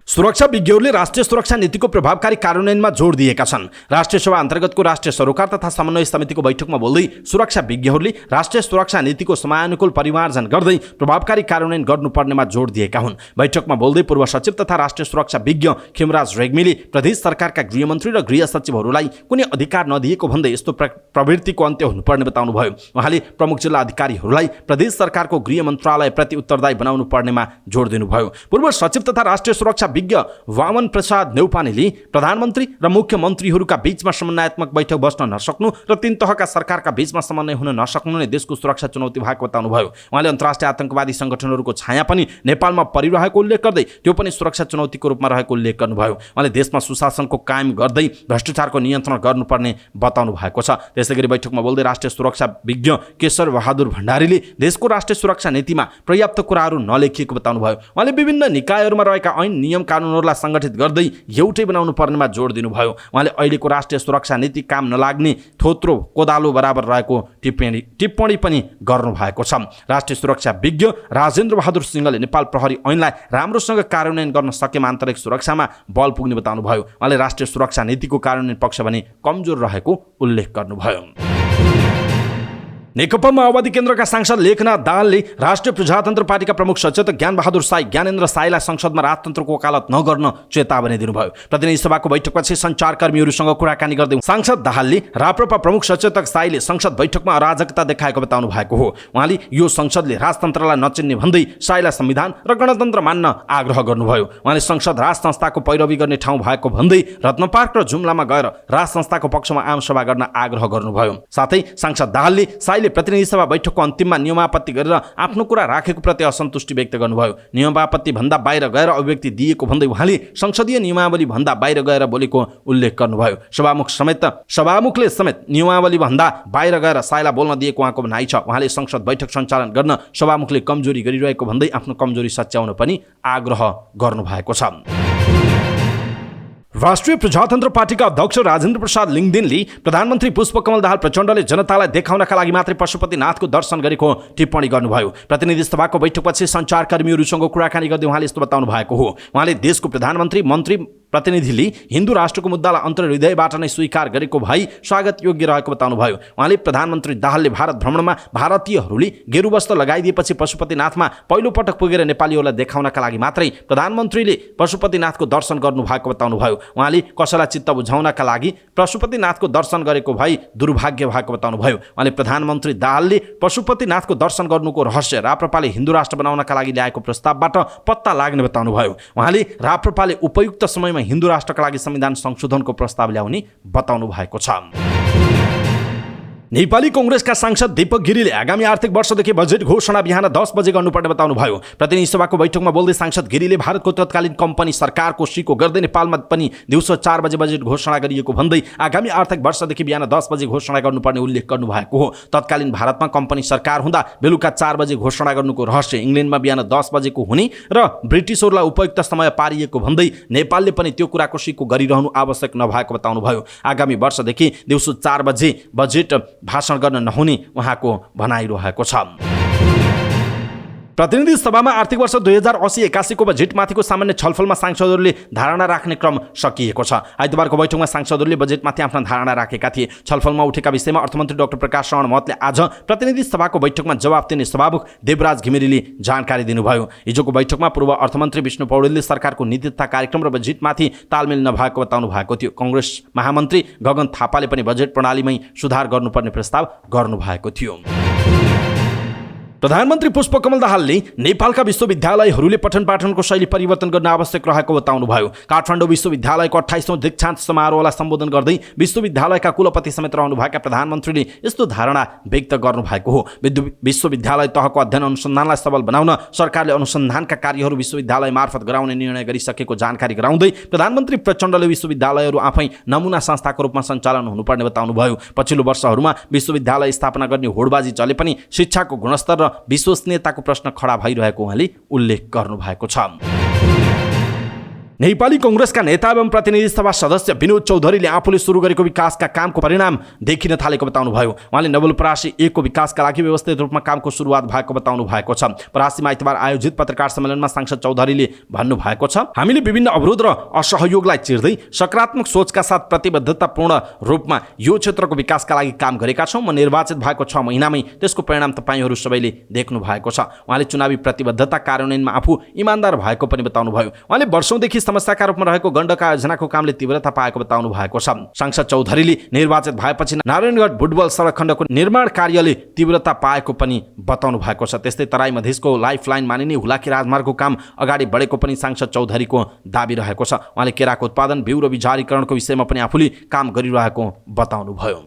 सुरक्षा विज्ञहरूले राष्ट्रिय सुरक्षा नीतिको प्रभावकारी कार्यान्वयनमा जोड दिएका छन्। राष्ट्रिय सभा अन्तर्गतको राष्ट्रिय सरोकार तथा समन्वय समितिको बैठकमा बोल्दै सुरक्षा विज्ञहरूले राष्ट्रिय सुरक्षा नीतिको समयानुकूल परिमार्जन गर्दै प्रभावकारी कार्यान्वयन गर्नुपर्नेमा जोड दिएका हुन्। बैठकमा बोल्दै पूर्व सचिव तथा राष्ट्रिय सुरक्षा विज्ञ खेमराज रेग्मीले प्रदेश सरकारका गृहमन्त्री र गृह सचिवहरूलाई कुनै अधिकार नदिएको भन्दै यस्तो प्रवृत्तिको अन्त्य हुनुपर्ने बताउनुभयो। उहाँले प्रमुख जिल्ला अधिकारीहरूलाई प्रदेश सरकारको गृह मन्त्रालयप्रति उत्तरदायी बनाउनु पर्नेमा जोड दिनुभयो। पूर्व सचिव तथा राष्ट्रिय सुरक्षा विज्ञ वामन प्रसाद न्यौपानेले प्रधानमन्त्री र मुख्यमन्त्रीहरूका बीचमा समन्वयात्मक बैठक बस्न नसक्नु र तीन तहका सरकारका बीचमा समन्वय हुन नसक्नु नै देशको सुरक्षा चुनौती भएको बताउनुभयो। उहाँले अन्तर्राष्ट्रिय आतंकवादी सङ्गठनहरूको छाया पनि नेपालमा परिरहेको उल्लेख गर्दै त्यो पनि सुरक्षा चुनौतीको रूपमा रहेको उल्लेख गर्नुभयो। उहाँले देशमा सुशासनको कायम गर्दै भ्रष्टाचारको नियन्त्रण गर्नुपर्ने बताउनु भएको छ। त्यसैगरी बैठकमा बोल्दै राष्ट्रिय सुरक्षा विज्ञ केशर बहादुर भण्डारीले देशको राष्ट्रिय सुरक्षा नीतिमा पर्याप्त कुराहरू नलेखिएको बताउनुभयो। उहाँले विभिन्न निकायहरूमा रहेका ऐन नियम कानुनहरूलाई सङ्गठित गर्दै एउटै बनाउनु पर्नेमा जोड दिनुभयो। उहाँले अहिलेको राष्ट्रिय सुरक्षा नीति काम नलाग्ने थोत्रो कोदालो बराबर रहेको टिप्पणी पनि गर्नुभएको छ। राष्ट्रिय सुरक्षा विज्ञ राजेन्द्र बहादुर सिंहले नेपाल प्रहरी ऐनलाई राम्रोसँग कार्यान्वयन गर्न सकेमा आन्तरिक सुरक्षामा बल पुग्ने बताउनुभयो। उहाँले राष्ट्रिय सुरक्षा नीतिको कार्यान्वयन पक्ष भने कमजोर रहेको उल्लेख गर्नुभयो। नेकपा माओवादी केन्द्रका सांसद लेखनाथ दाहालले राष्ट्रिय प्रजातन्त्र पार्टीका प्रमुख सचेतक ज्ञानबहादुर साई ज्ञानेन्द्र साईलाई संसदमा राजतन्त्रको वकालत नगर्न चेतावनी दिनुभयो। प्रतिनिधि सभाको बैठकपछि सञ्चारकर्मीहरूसँग कुराकानी गर्दै सांसद दाहालले राप्रपा प्रमुख सचेतक साईले संसद बैठकमा अराजकता देखाएको बताउनु भएको हो। उहाँले यो संसदले राजतन्त्रलाई नचिन्ने भन्दै साईलाई संविधान र गणतन्त्र मान्न आग्रह गर्नुभयो। उहाँले संसद राज संस्थाको पैरवी गर्ने ठाउँ भएको भन्दै रत्नपार्क र जुम्लामा गएर राज संस्थाको पक्षमा आमसभा गर्न आग्रह गर्नुभयो। साथै सांसद दाहालले प्रतिनिधि सभा बैठकको अन्तिममा नियमापत्ति गरेर आफ्नो कुरा राखेको प्रति असन्तुष्टि व्यक्त गर्नुभयो। नियमापत्ति भन्दा बाहिर गएर अभिव्यक्ति दिएको भन्दै उहाँले संसदीय नियमावली भन्दा बाहिर गएर बोलेको उल्लेख गर्नुभयो। सभामुखले समेत नियमावली भन्दा बाहिर गएर साईलाई बोल्न दिएको उहाँको भनाइ छ। उहाँले संसद बैठक सञ्चालन गर्न सभामुखले कमजोरी गरिरहेको भन्दै आफ्नो कमजोरी सच्याउन पनि आग्रह गर्नुभएको छ। राष्ट्रिय प्रजातन्त्र पार्टीका अध्यक्ष राजेन्द्र प्रसाद लिङदेनले प्रधानमन्त्री पुष्पकमल दाहाल प्रचण्डले जनतालाई देखाउनका लागि मात्रै पशुपतिनाथको दर्शन गरेको टिप्पणी गर्नुभयो। प्रतिनिधि सभाको बैठकपछि सञ्चारकर्मीहरूसँग कुराकानी गर्दै उहाँले यस्तो बताउनु भएको हो। उहाँले देशको प्रधानमन्त्री मन्त्री प्रतिनिधिले हिन्दू राष्ट्रको मुद्दालाई अन्तर्हृदयबाट नै स्वीकार गरेको भई स्वागत योग्य रहेको बताउनुभयो। उहाँले प्रधानमन्त्री दाहालले भारत भ्रमणमा भारतीयहरूले गेरु वस्त्र लगाइदिएपछि पशुपतिनाथमा पहिलोपटक पुगेर नेपालीहरूलाई देखाउनका लागि मात्रै प्रधानमन्त्रीले पशुपतिनाथको दर्शन गर्नुभएको बताउनुभयो। उहाँले कसैलाई चित्त बुझाउनका लागि पशुपतिनाथको दर्शन गरेको भई दुर्भाग्य भएको बताउनुभयो। उहाँले प्रधानमन्त्री दाहालले पशुपतिनाथको दर्शन गर्नुको रहस्य राप्रपाले हिन्दू राष्ट्र बनाउनका लागि ल्याएको प्रस्तावबाट पत्ता लाग्ने बताउनुभयो। उहाँले राप्रपाले उपयुक्त समयमा हिन्दू राष्ट्रका लागि संविधान संशोधनको प्रस्ताव ल्याउने बताउनु भएको छ। नेपाली कांग्रेसका सांसद दीपक गिरीले आगामी आर्थिक वर्षदेखि बजेट घोषणा बिहान 10 बजे गर्नुपर्ने बताउनुभयो। प्रतिनिधि सभाको बैठकमा बोल्दै सांसद गिरीले भारतको तत्कालीन कम्पनी सरकारको सिको गर्दै नेपालमा पनि दिउँसो 4 बजे बजेट घोषणा गरिएको भन्दै आगामी आर्थिक वर्षदेखि बिहान 10 बजे घोषणा गर्नुपर्ने उल्लेख गर्नुभएको हो। तत्कालीन भारतमा कम्पनी सरकार हुँदा बेलुका 4 बजे घोषणा गर्नुको रहस्य इंग्ल्यान्डमा बिहान 10 बजेको हुने र ब्रिटिसहरूलाई उपयुक्त समय पारिएको भन्दै नेपालले पनि त्यो कुराको सिको गरिरहनु आवश्यक नभएको बताउनुभयो। आगामी वर्षदेखि दिउँसो 4 बजे बजेट भाषण गर्न नहुने उहाँको भनाइरहेको छ। प्रतिनिधि सभामा आर्थिक वर्ष 2080-81 को बजेटमाथिको सामान्य छलफलमा सांसदहरूले धारणा राख्ने क्रम सकिएको छ। आइतबारको बैठकमा सांसदहरूले बजेटमाथि आफ्ना धारणा राखेका थिए। छलफलमा उठेका विषयमा अर्थमन्त्री डाक्टर प्रकाश शरण महतले आज प्रतिनिधि सभाको बैठकमा जवाफ दिने सभामुख देवराज घिमिरेले जानकारी दिनुभयो। हिजोको बैठकमा पूर्व अर्थमन्त्री विष्णु पौडेलले सरकारको नीति तथा कार्यक्रम र बजेटमाथि तालमेल नभएको बताउनु भएको थियो। कांग्रेस महामन्त्री गगन थापाले पनि बजेट प्रणालीमै सुधार गर्नुपर्ने प्रस्ताव गर्नुभएको थियो। प्रधानमन्त्री पुष्पकमल दाहालले नेपालका विश्वविद्यालयहरूले पठन पाठनको शैली परिवर्तन गर्न आवश्यक रहेको बताउनुभयो। काठमाडौँ विश्वविद्यालयको 28औं दीक्षान्त समारोहलाई सम्बोधन गर्दै विश्वविद्यालयका कुलपति समेत रहनुभएका प्रधानमन्त्रीले यस्तो धारणा व्यक्त गर्नुभएको हो। विश्वविद्यालय तहको अध्ययन अनुसन्धानलाई सबल बनाउन सरकारले अनुसन्धानका कार्यहरू विश्वविद्यालय मार्फत गराउने निर्णय गरिसकेको जानकारी गराउँदै प्रधानमन्त्री प्रचण्डले विश्वविद्यालयहरू आफै नमुना संस्थाको रूपमा सञ्चालन हुनुपर्ने बताउनुभयो। पछिल्लो वर्षहरूमा विश्वविद्यालय स्थापना गर्ने होडबाजी चले पनि शिक्षाको गुणस्तर र विश्वसनीयताको प्रश्न खडा भइरहेको उहाँले उल्लेख गर्नुभएको छ। नेपाली कांग्रेसका नेता एवं प्रतिनिधि सभा सदस्य विनोद चौधरीले आफूले सुरु गरेको विकासका कामको परिणाम देखिन थालेको बताउनुभयो। उहाँले नवलपरासी 1 को विकासका लागि व्यवस्थित रूपमा कामको सुरुवात भएको बताउनु भएको छ। परासीमा आइतबार आयोजित पत्रकार सम्मेलनमा सांसद चौधरीले भन्नुभएको छ, हामीले विभिन्न अवरोध र असहयोगलाई चिर्दै सकारात्मक सोचका साथ प्रतिबद्धतापूर्ण रूपमा यो क्षेत्रको विकासका लागि काम गरेका छौँ। म निर्वाचित भएको 6 महिनामै त्यसको परिणाम तपाईहरू सबैले देख्नु भएको छ। उहाँले चुनावी प्रतिबद्धता कार्यान्वयनमा आफू इमानदार भएको पनि बताउनुभयो। उहाँले वर्षौंदेखि समस्याका रूपमा रहेको गण्डका योजनाको कामले तीव्रता पाएको बताउनु भएको छ। सांसद चौधरीले निर्वाचित भएपछि नारायणगढ बुटवल सडक खण्डको निर्माण कार्यले तीव्रता पाएको पनि बताउनु भएको छ। त्यस्तै तराई मधेसको लाइफलाइन मानिने हुलाकी राजमार्गको काम अगाडि बढेको पनि सांसद चौधरीको दाबी रहेको छ। उहाँले केराको उत्पादन, बिउ र बिजारीकरणको विषयमा पनि आफूले काम गरिरहेको बताउनुभयो।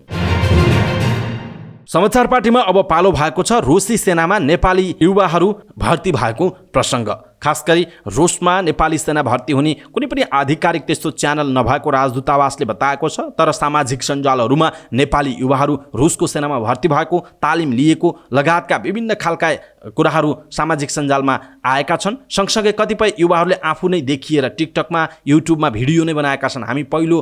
समाचार पार्टीमा अब पालो भएको छ रुसी सेनामा नेपाली युवाहरू भर्ती भएको प्रसङ्ग। खास गरी रुसमा नेपाली सेना भर्ती हुने कुनै पनि आधिकारिक त्यस्तो च्यानल नभएको राजदूतावासले बताएको छ। तर सामाजिक सञ्जालहरूमा नेपाली युवाहरू रुसको सेनामा भर्ती भएको, तालिम लिएको लगायतका विभिन्न खालका कुराहरू सामाजिक सञ्जालमा आएका छन्। सँगसँगै कतिपय युवाहरूले आफू नै देखिएर टिकटकमा, युट्युबमा भिडियो नै बनाएका छन्। हामी पहिलो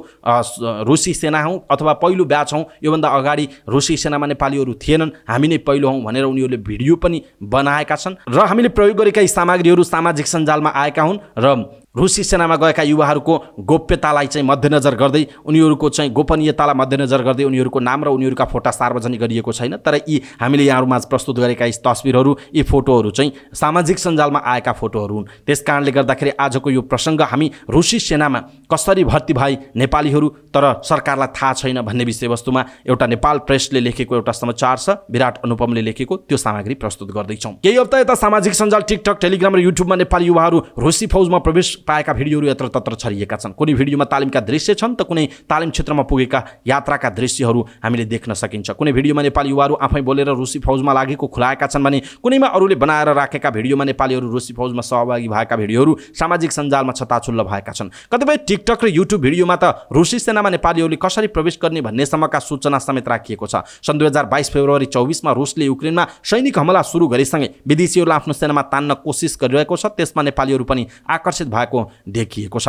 रुसी सेना हौँ अथवा पहिलो ब्याच हौँ, योभन्दा अगाडि रुसी सेनामा नेपालीहरू थिएनन्, हामी नै पहिलो हौँ भनेर उनीहरूले भिडियो पनि बनाएका छन्। र हामीले प्रयोग गरेका यी सामग्रीहरू सामाजिक सञ्जालमा आएका हुन् र रुसी सेनामा गएका युवाहरूको गोप्यतालाई चाहिँ मध्यनजर गर्दै, उनीहरूको चाहिँ गोपनीयतालाई मध्यनजर गर्दै उनीहरूको नाम र उनीहरूका फोटा सार्वजनिक गरिएको छैन। तर यी हामीले यहाँहरूमा प्रस्तुत गरेका यी तस्बिरहरू, यी फोटोहरू चाहिँ सामाजिक सञ्जालमा आएका फोटोहरू हुन्। त्यस कारणले गर्दाखेरि आजको यो प्रसङ्ग हामी रुसी सेनामा कसरी भर्ती भए नेपालीहरू तर सरकारलाई थाहा छैन भन्ने विषयवस्तुमा एउटा नेपाल प्रेसले लेखेको एउटा समाचार छ, विराट अनुपमले लेखेको, त्यो सामग्री प्रस्तुत गर्दैछौँ। केही हप्ता यता सामाजिक सञ्जाल टिकटक, टेलिग्राम र युट्युबमा नेपाली युवाहरू रुसी फौजमा प्रवेश पाएका भिडियोहरू यत्र तत्र छरिएका छन्। कुनै भिडियोमा तालिमका दृश्य छन् त कुनै तालिम क्षेत्रमा पुगेका यात्राका दृश्यहरू हामीले देख्न सकिन्छ। कुनै भिडियोमा नेपाली युवाहरू आफै बोलेर रुसी फौजमा लागेको खुलाएका छन् भने कुनैमा अरूले बनाएर राखेका भिडियोमा नेपालीहरू रुसी फौजमा सहभागी भएका भिडियोहरू सामाजिक सञ्जालमा छताछुल्ल भएका छन्। कतिपय टिकटक र युट्युब भिडियोमा त रुसी सेनामा नेपालीहरूले कसरी प्रवेश गर्ने भन्नेसम्मका सूचना समेत राखिएको छ। सन् 2022 फेब्रुअरी 24 मा रुसले युक्रेनमा सैनिक हमला सुरु गरेसँगै विदेशीहरूलाई आफ्नो सेनामा तान्न कोसिस गरिरहेको छ। त्यसमा नेपालीहरू पनि आकर्षित भएको देखिएको छ।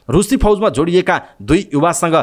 रुसी फौजमा जोडिएका 2 युवासँग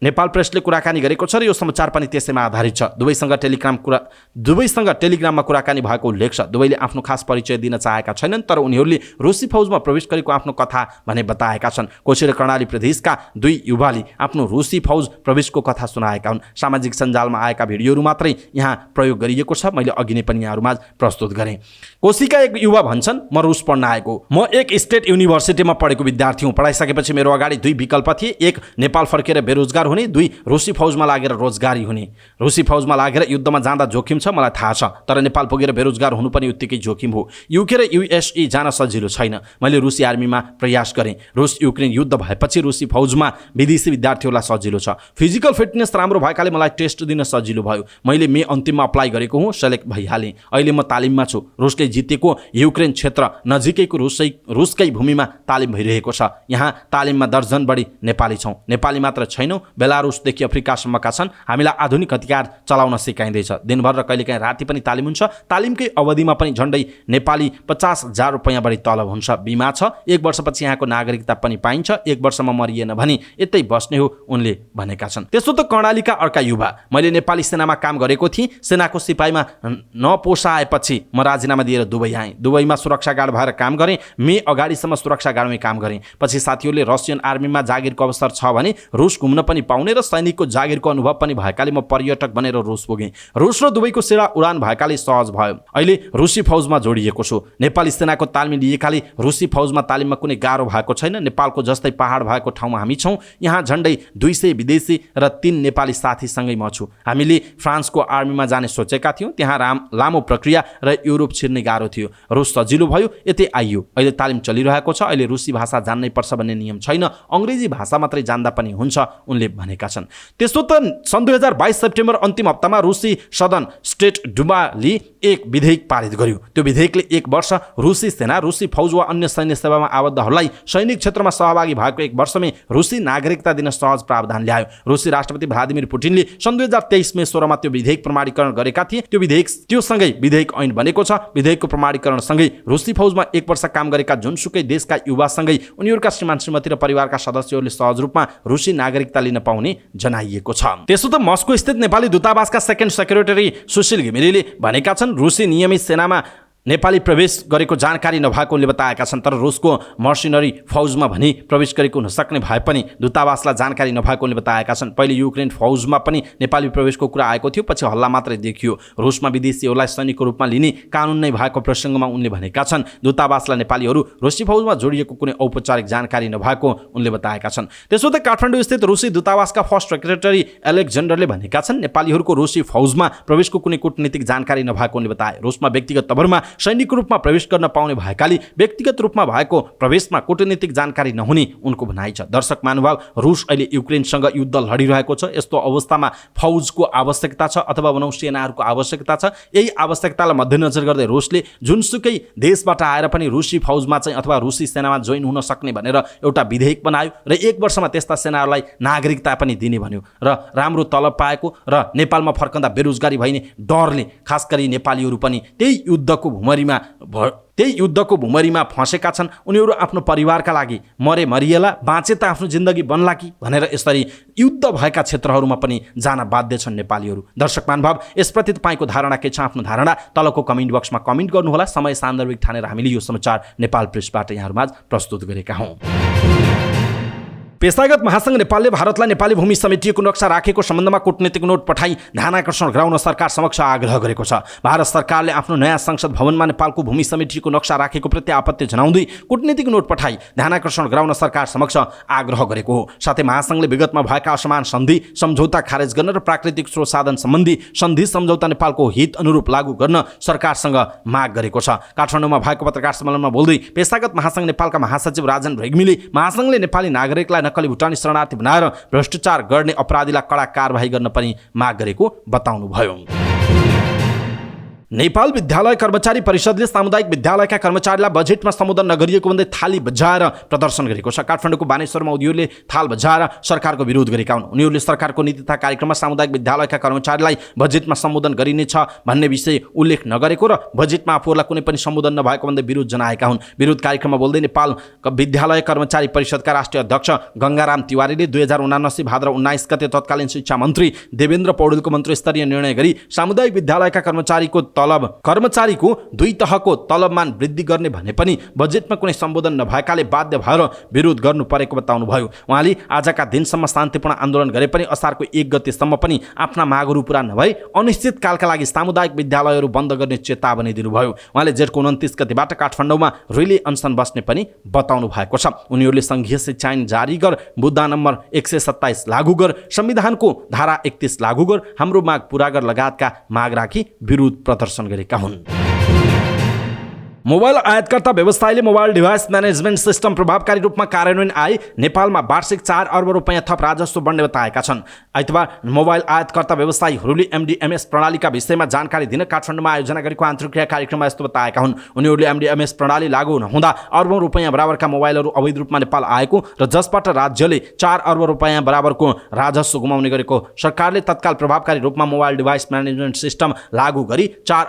नेपाल प्रेसले कुराकानी गरेको छ र यो समाचार पनि त्यसैमा आधारित छ। दुवैसँग टेलिग्राममा कुराकानी भएको उल्लेख छ। दुवैले आफ्नो खास परिचय दिन चाहेका छैनन्, तर उनीहरूले रुसी फौजमा प्रवेश गरेको आफ्नो कथा भने बताएका छन्। कोशी र कर्णाली प्रदेशका 2 युवाले आफ्नो रुसी फौज प्रवेशको कथा सुनाएका हुन्। सामाजिक सञ्जालमा आएका भिडियोहरू मात्रै यहाँ प्रयोग गरिएको छ। मैले अघि नै पनि यहाँहरूमा प्रस्तुत गरेँ। कोशीका एक युवा भन्छन्, म रुस पढ्न आएको, म एक स्टेट युनिभर्सिटीमा पढेको विद्यार्थी हुँ। पढाइसकेपछि मेरो अगाडि 2 विकल्प थिए। एक, नेपाल फर्केर बेरोजगार हुने, 2 रुसी फौजमा लागेर रोजगारी हुने। रुसी फौजमा लागेर युद्धमा जाँदा जोखिम छ मलाई थाहा छ, तर नेपाल पुगेर बेरोजगार हुनु पनि उत्तिकै जोखिम हो। युके र युएसए जान सजिलो छैन। मैले रुसी आर्मीमा प्रयास गरेँ। रुस युक्रेन युद्ध भएपछि रुसी फौजमा विदेशी विद्यार्थीहरूलाई सजिलो छ। फिजिकल फिटनेस राम्रो भएकाले मलाई टेस्ट दिन सजिलो भयो। मैले मे अन्तिममा अप्लाई गरेको हुँ, सेलेक्ट भइहालेँ। अहिले म तालिममा छु। रुसले जितेको युक्रेन क्षेत्र नजिकैको रुसकै भूमिमा तालिम भइरहेको छ। यहाँ तालिममा दर्जन बढी नेपाली छौँ। नेपाली मात्र छैनौँ, बेलारुसदेखि अफ्रिकासम्मका छन्। हामीलाई आधुनिक हतियार चलाउन सिकाइँदैछ। दिनभर र कहिलेकाहीँ राति पनि तालिम हुन्छ। तालिमकै अवधिमा पनि झन्डै नेपाली 50,000 रुपैयाँ बढी तलब हुन्छ। बिमा छ। 1 वर्षपछि यहाँको नागरिकता पनि पाइन्छ। 1 वर्षमा मरिएन भने यतै बस्ने हो उनले भनेका छन्। त्यसो त कर्णालीका अर्का युवा, मैले नेपाली सेनामा काम गरेको थिएँ। सेनाको सिपाहीमा नपोसाएपछि म राजीनामा दिएर दुबई आएँ। दुबईमा सुरक्षा गार्ड भएर काम गरेँ। मे अगाडिसम्म सुरक्षा गार्डमै काम गरेँ। पछि साथीहरूले रसियन आर्मीमा जागिरको अवसर छ भने रुस घुम्न पनि पाउने र सैनिकको जागिरको अनुभव पनि भएकाले म पर्यटक बनेर रुस पुगेँ। रुस र दुबईको सेना उडान भएकाले सहज भयो। अहिले रुसी फौजमा जोडिएको छु। नेपाली सेनाको तालिम लिएकाले रुसी फौजमा तालिममा कुनै गाह्रो भएको छैन। नेपालको जस्तै पहाड भएको ठाउँमा हामी छौँ। यहाँ झन्डै 200 विदेशी र 3 नेपाली साथीसँगै म छु। हामीले फ्रान्सको आर्मीमा जाने सोचेका थियौँ। त्यहाँ लामो प्रक्रिया र युरोप छिर्ने गाह्रो थियो। रुस सजिलो भयो, यतै आइयो। अहिले तालिम चलिरहेको छ। अहिले रुसी भाषा जान्नै पर्छ भन्ने नियम छैन। अङ्ग्रेजी भाषा मात्रै जान्दा पनि हुन्छ उनले भनेका छन्। त्यसो त सन् 2022 सेप्टेम्बर अन्तिम हप्तामा रुसी सदन स्टेट डुमाले एक विधेयक पारित गर्यो। त्यो विधेयकले 1 वर्ष रुसी सेना, रुसी फौज वा अन्य सैन्य सेवामा आबद्धहरूलाई सैनिक क्षेत्रमा सहभागी भएको 1 वर्षमै रुसी नागरिकता दिन सहज प्रावधान ल्यायो। रुसी राष्ट्रपति भ्लादिमिर पुटिनले सन् 2023 मे 16 मा त्यो विधेयक प्रमाणीकरण गरेका थिए। त्यो सँगै विधेयक ऐन बनेको छ। विधेयकको प्रमाणीकरणसँगै रुसी फौजमा 1 वर्ष काम गरेका जुनसुकै देशका युवासँगै उनीहरूका श्रीमान श्रीमती र परिवारका सदस्यहरूले सहज रूपमा रुसी नागरिकता लिन पाउने जनाइएको छ। त्यसो त मस्को स्थित नेपाली दूतावासका सेकेन्ड सेक्रेटरी सुशील घिमिरेले भनेका छन् रुसी नियमित सेनामा नेपाली प्रवेश गरेको जानकारी नभएको उनले बताएका छन्। तर रुसको मर्सिनरी फौजमा भने प्रवेश गरेको हुन सक्ने भए पनि दूतावासलाई जानकारी नभएको उनले बताएका छन्। पहिले युक्रेन फौजमा पनि नेपाली प्रवेशको कुरा आएको थियो, पछि हल्ला मात्रै देखियो। रुसमा विदेशीहरूलाई सैनिकको रूपमा लिने कानुन नै भएको प्रसङ्गमा उनले भनेका छन्। दूतावासलाई नेपालीहरू रुसी फौजमा जोडिएको कुनै औपचारिक जानकारी नभएको उनले बताएका छन्। त्यसो त काठमाडौँ स्थित रुसी दूतावासका फर्स्ट सेक्रेटरी एलेक्जेन्डरले भनेका छन् नेपालीहरूको रुसी फौजमा प्रवेशको कुनै कूटनीतिक जानकारी नभएको उनले बताए। रुसमा व्यक्तिगत तवरमा सैनिक रूपमा प्रवेश गर्न पाउने भएकाले व्यक्तिगत रूपमा भएको प्रवेशमा कूटनीतिक जानकारी नहुने उनको भनाइ छ। दर्शक महानुभाव, रुस अहिले युक्रेनसँग युद्ध लडिरहेको छ। यस्तो अवस्थामा फौजको आवश्यकता छ अथवा भनौँ सेनाहरूको आवश्यकता छ। यही आवश्यकतालाई मध्यनजर गर्दै रुसले जुनसुकै देशबाट आएर पनि रुसी फौजमा चाहिँ अथवा रुसी सेनामा जोइन हुन सक्ने भनेर एउटा विधेयक बनायो र 1 वर्षमा त्यस्ता सेनाहरूलाई नागरिकता पनि दिने भन्यो र राम्रो तलब पाएको र नेपालमा फर्कँदा बेरोजगारी भइने डरले खास गरी नेपालीहरू पनि त्यही युद्धको भुमरीमा फँसेका छन्। उनीहरू आफ्नो परिवारका लागि मरे मरिएला, बाँचे त आफ्नो जिन्दगी बन्ला कि भनेर यसरी युद्ध भएका क्षेत्रहरूमा पनि जान बाध्य छन् नेपालीहरू। दर्शक महानुभाव, यसप्रति तपाईँको धारणा के छ? आफ्नो धारणा तलको कमेन्ट बक्समा कमेन्ट गर्नुहोला। समय सान्दर्भिक ठानेर हामीले यो समाचार नेपाल प्रेसबाट यहाँहरूमाझ प्रस्तुत गरेका हौँ। पेशागत महासंघ नेपालले भारतलाई नेपाली भूमि समेटिएको नक्सा राखेको सम्बन्धमा कूटनीतिक नोट पठाई ध्यानाकर्षण गराउन सरकार समक्ष आग्रह गरेको छ। भारत सरकारले आफ्नो नयाँ संसद भवनमा नेपालको भूमि समेटिएको नक्सा राखेको प्रति आपत्ति जनाउँदै कूटनीतिक नोट पठाई ध्यानाकर्षण गराउन सरकार समक्ष आग्रह गरेको हो। साथै महासंघले विगतमा भएका असमान सन्धि सम्झौता खारेज गर्न र प्राकृतिक स्रोत साधन सम्बन्धी सन्धि सम्झौता नेपालको हित अनुरूप लागू गर्न सरकारसँग माग गरेको छ। काठमाडौँमा भएको पत्रकार सम्मेलनमा बोल्दै पेशागत महासंघ नेपालका महासचिव राजन रेग्मीले महासंघले नेपाली नागरिकलाई नक्कली भुटानी शरणार्थी बनाएर भ्रष्टाचार गर्ने अपराधीलाई कडा कारबाही गर्न पनि माग गरेको बताउनुभयो। नेपाल विद्यालय कर्मचारी परिषदले सामुदायिक विद्यालयका कर्मचारीलाई बजेटमा सम्बोधन नगरिएको भन्दै थाली बजाएर प्रदर्शन गरेको छ। काठमाडौँको बानेश्वरमा उनीहरूले थाल बजाएर सरकारको विरोध गरेका हुन्। उनीहरूले सरकारको नीति तथा कार्यक्रममा सामुदायिक विद्यालयका कर्मचारीलाई बजेटमा सम्बोधन गरिनेछ भन्ने विषय उल्लेख नगरेको र बजेटमा आफूहरूलाई कुनै पनि सम्बोधन नभएको भन्दै विरोध जनाएका हुन्। विरोध कार्यक्रममा बोल्दै नेपाल विद्यालय कर्मचारी परिषदका राष्ट्रिय अध्यक्ष गङ्गाराम तिवारीले 2079 भाद्र 19 गते तत्कालीन शिक्षा मन्त्री देवेन्द्र पौडेलको मन्त्रीस्तरीय निर्णय गरी सामुदायिक विद्यालयका कर्मचारीको तलब कर्मचारीको 2 तहको तलबमान वृद्धि गर्ने भने पनि बजेटमा कुनै सम्बोधन नभएकाले बाध्य भएर विरोध गर्नु परेको बताउनुभयो। उहाँले आजका दिनसम्म शान्तिपूर्ण आन्दोलन गरे पनि असारको 1 गतेसम्म पनि आफ्ना मागहरू पूरा नभई अनिश्चितकालका लागि सामुदायिक विद्यालयहरू बन्द गर्ने चेतावनी दिनुभयो। उहाँले जेठको 29 गतेबाट काठमाडौँमा रेली अनसन बस्ने पनि बताउनु भएको छ। उनीहरूले संघीय शिक्षा ऐन जारी गर, मुद्दा नम्बर 127 लागू गर, संविधानको धारा 31 लागू गर, हाम्रो माग पूरा गर लगायतका माग राखी विरोध प्रदर्शन गरेका हुन्। मोबाइल आयातकर्ता व्यवसायीले मोबाइल डिभाइस म्यानेजमेन्ट सिस्टम प्रभावकारी रूपमा कार्यान्वयन आए नेपालमा वार्षिक 4 अर्ब रुपैयाँ थप राजस्व बढ्ने बताएका छन्। आइतबार मोबाइल आयातकर्ता व्यवसायीहरूले एमडिएमएस प्रणालीका विषयमा जानकारी दिन काठमाडौँमा आयोजना गरेको अन्तर्क्रिया कार्यक्रममा यस्तो बताएका हुन्। उनीहरूले एमडिएमएस प्रणाली लागू नहुँदा अर्बौं रुपैयाँ बराबरका मोबाइलहरू अवैध रूपमा नेपाल आएको र जसबाट राज्यले 4 अर्ब रुपैयाँ बराबरको राजस्व गुमाउने गरेको सरकारले तत्काल प्रभावकारी रूपमा मोबाइल डिभाइस म्यानेजमेन्ट सिस्टम लागू गरी 4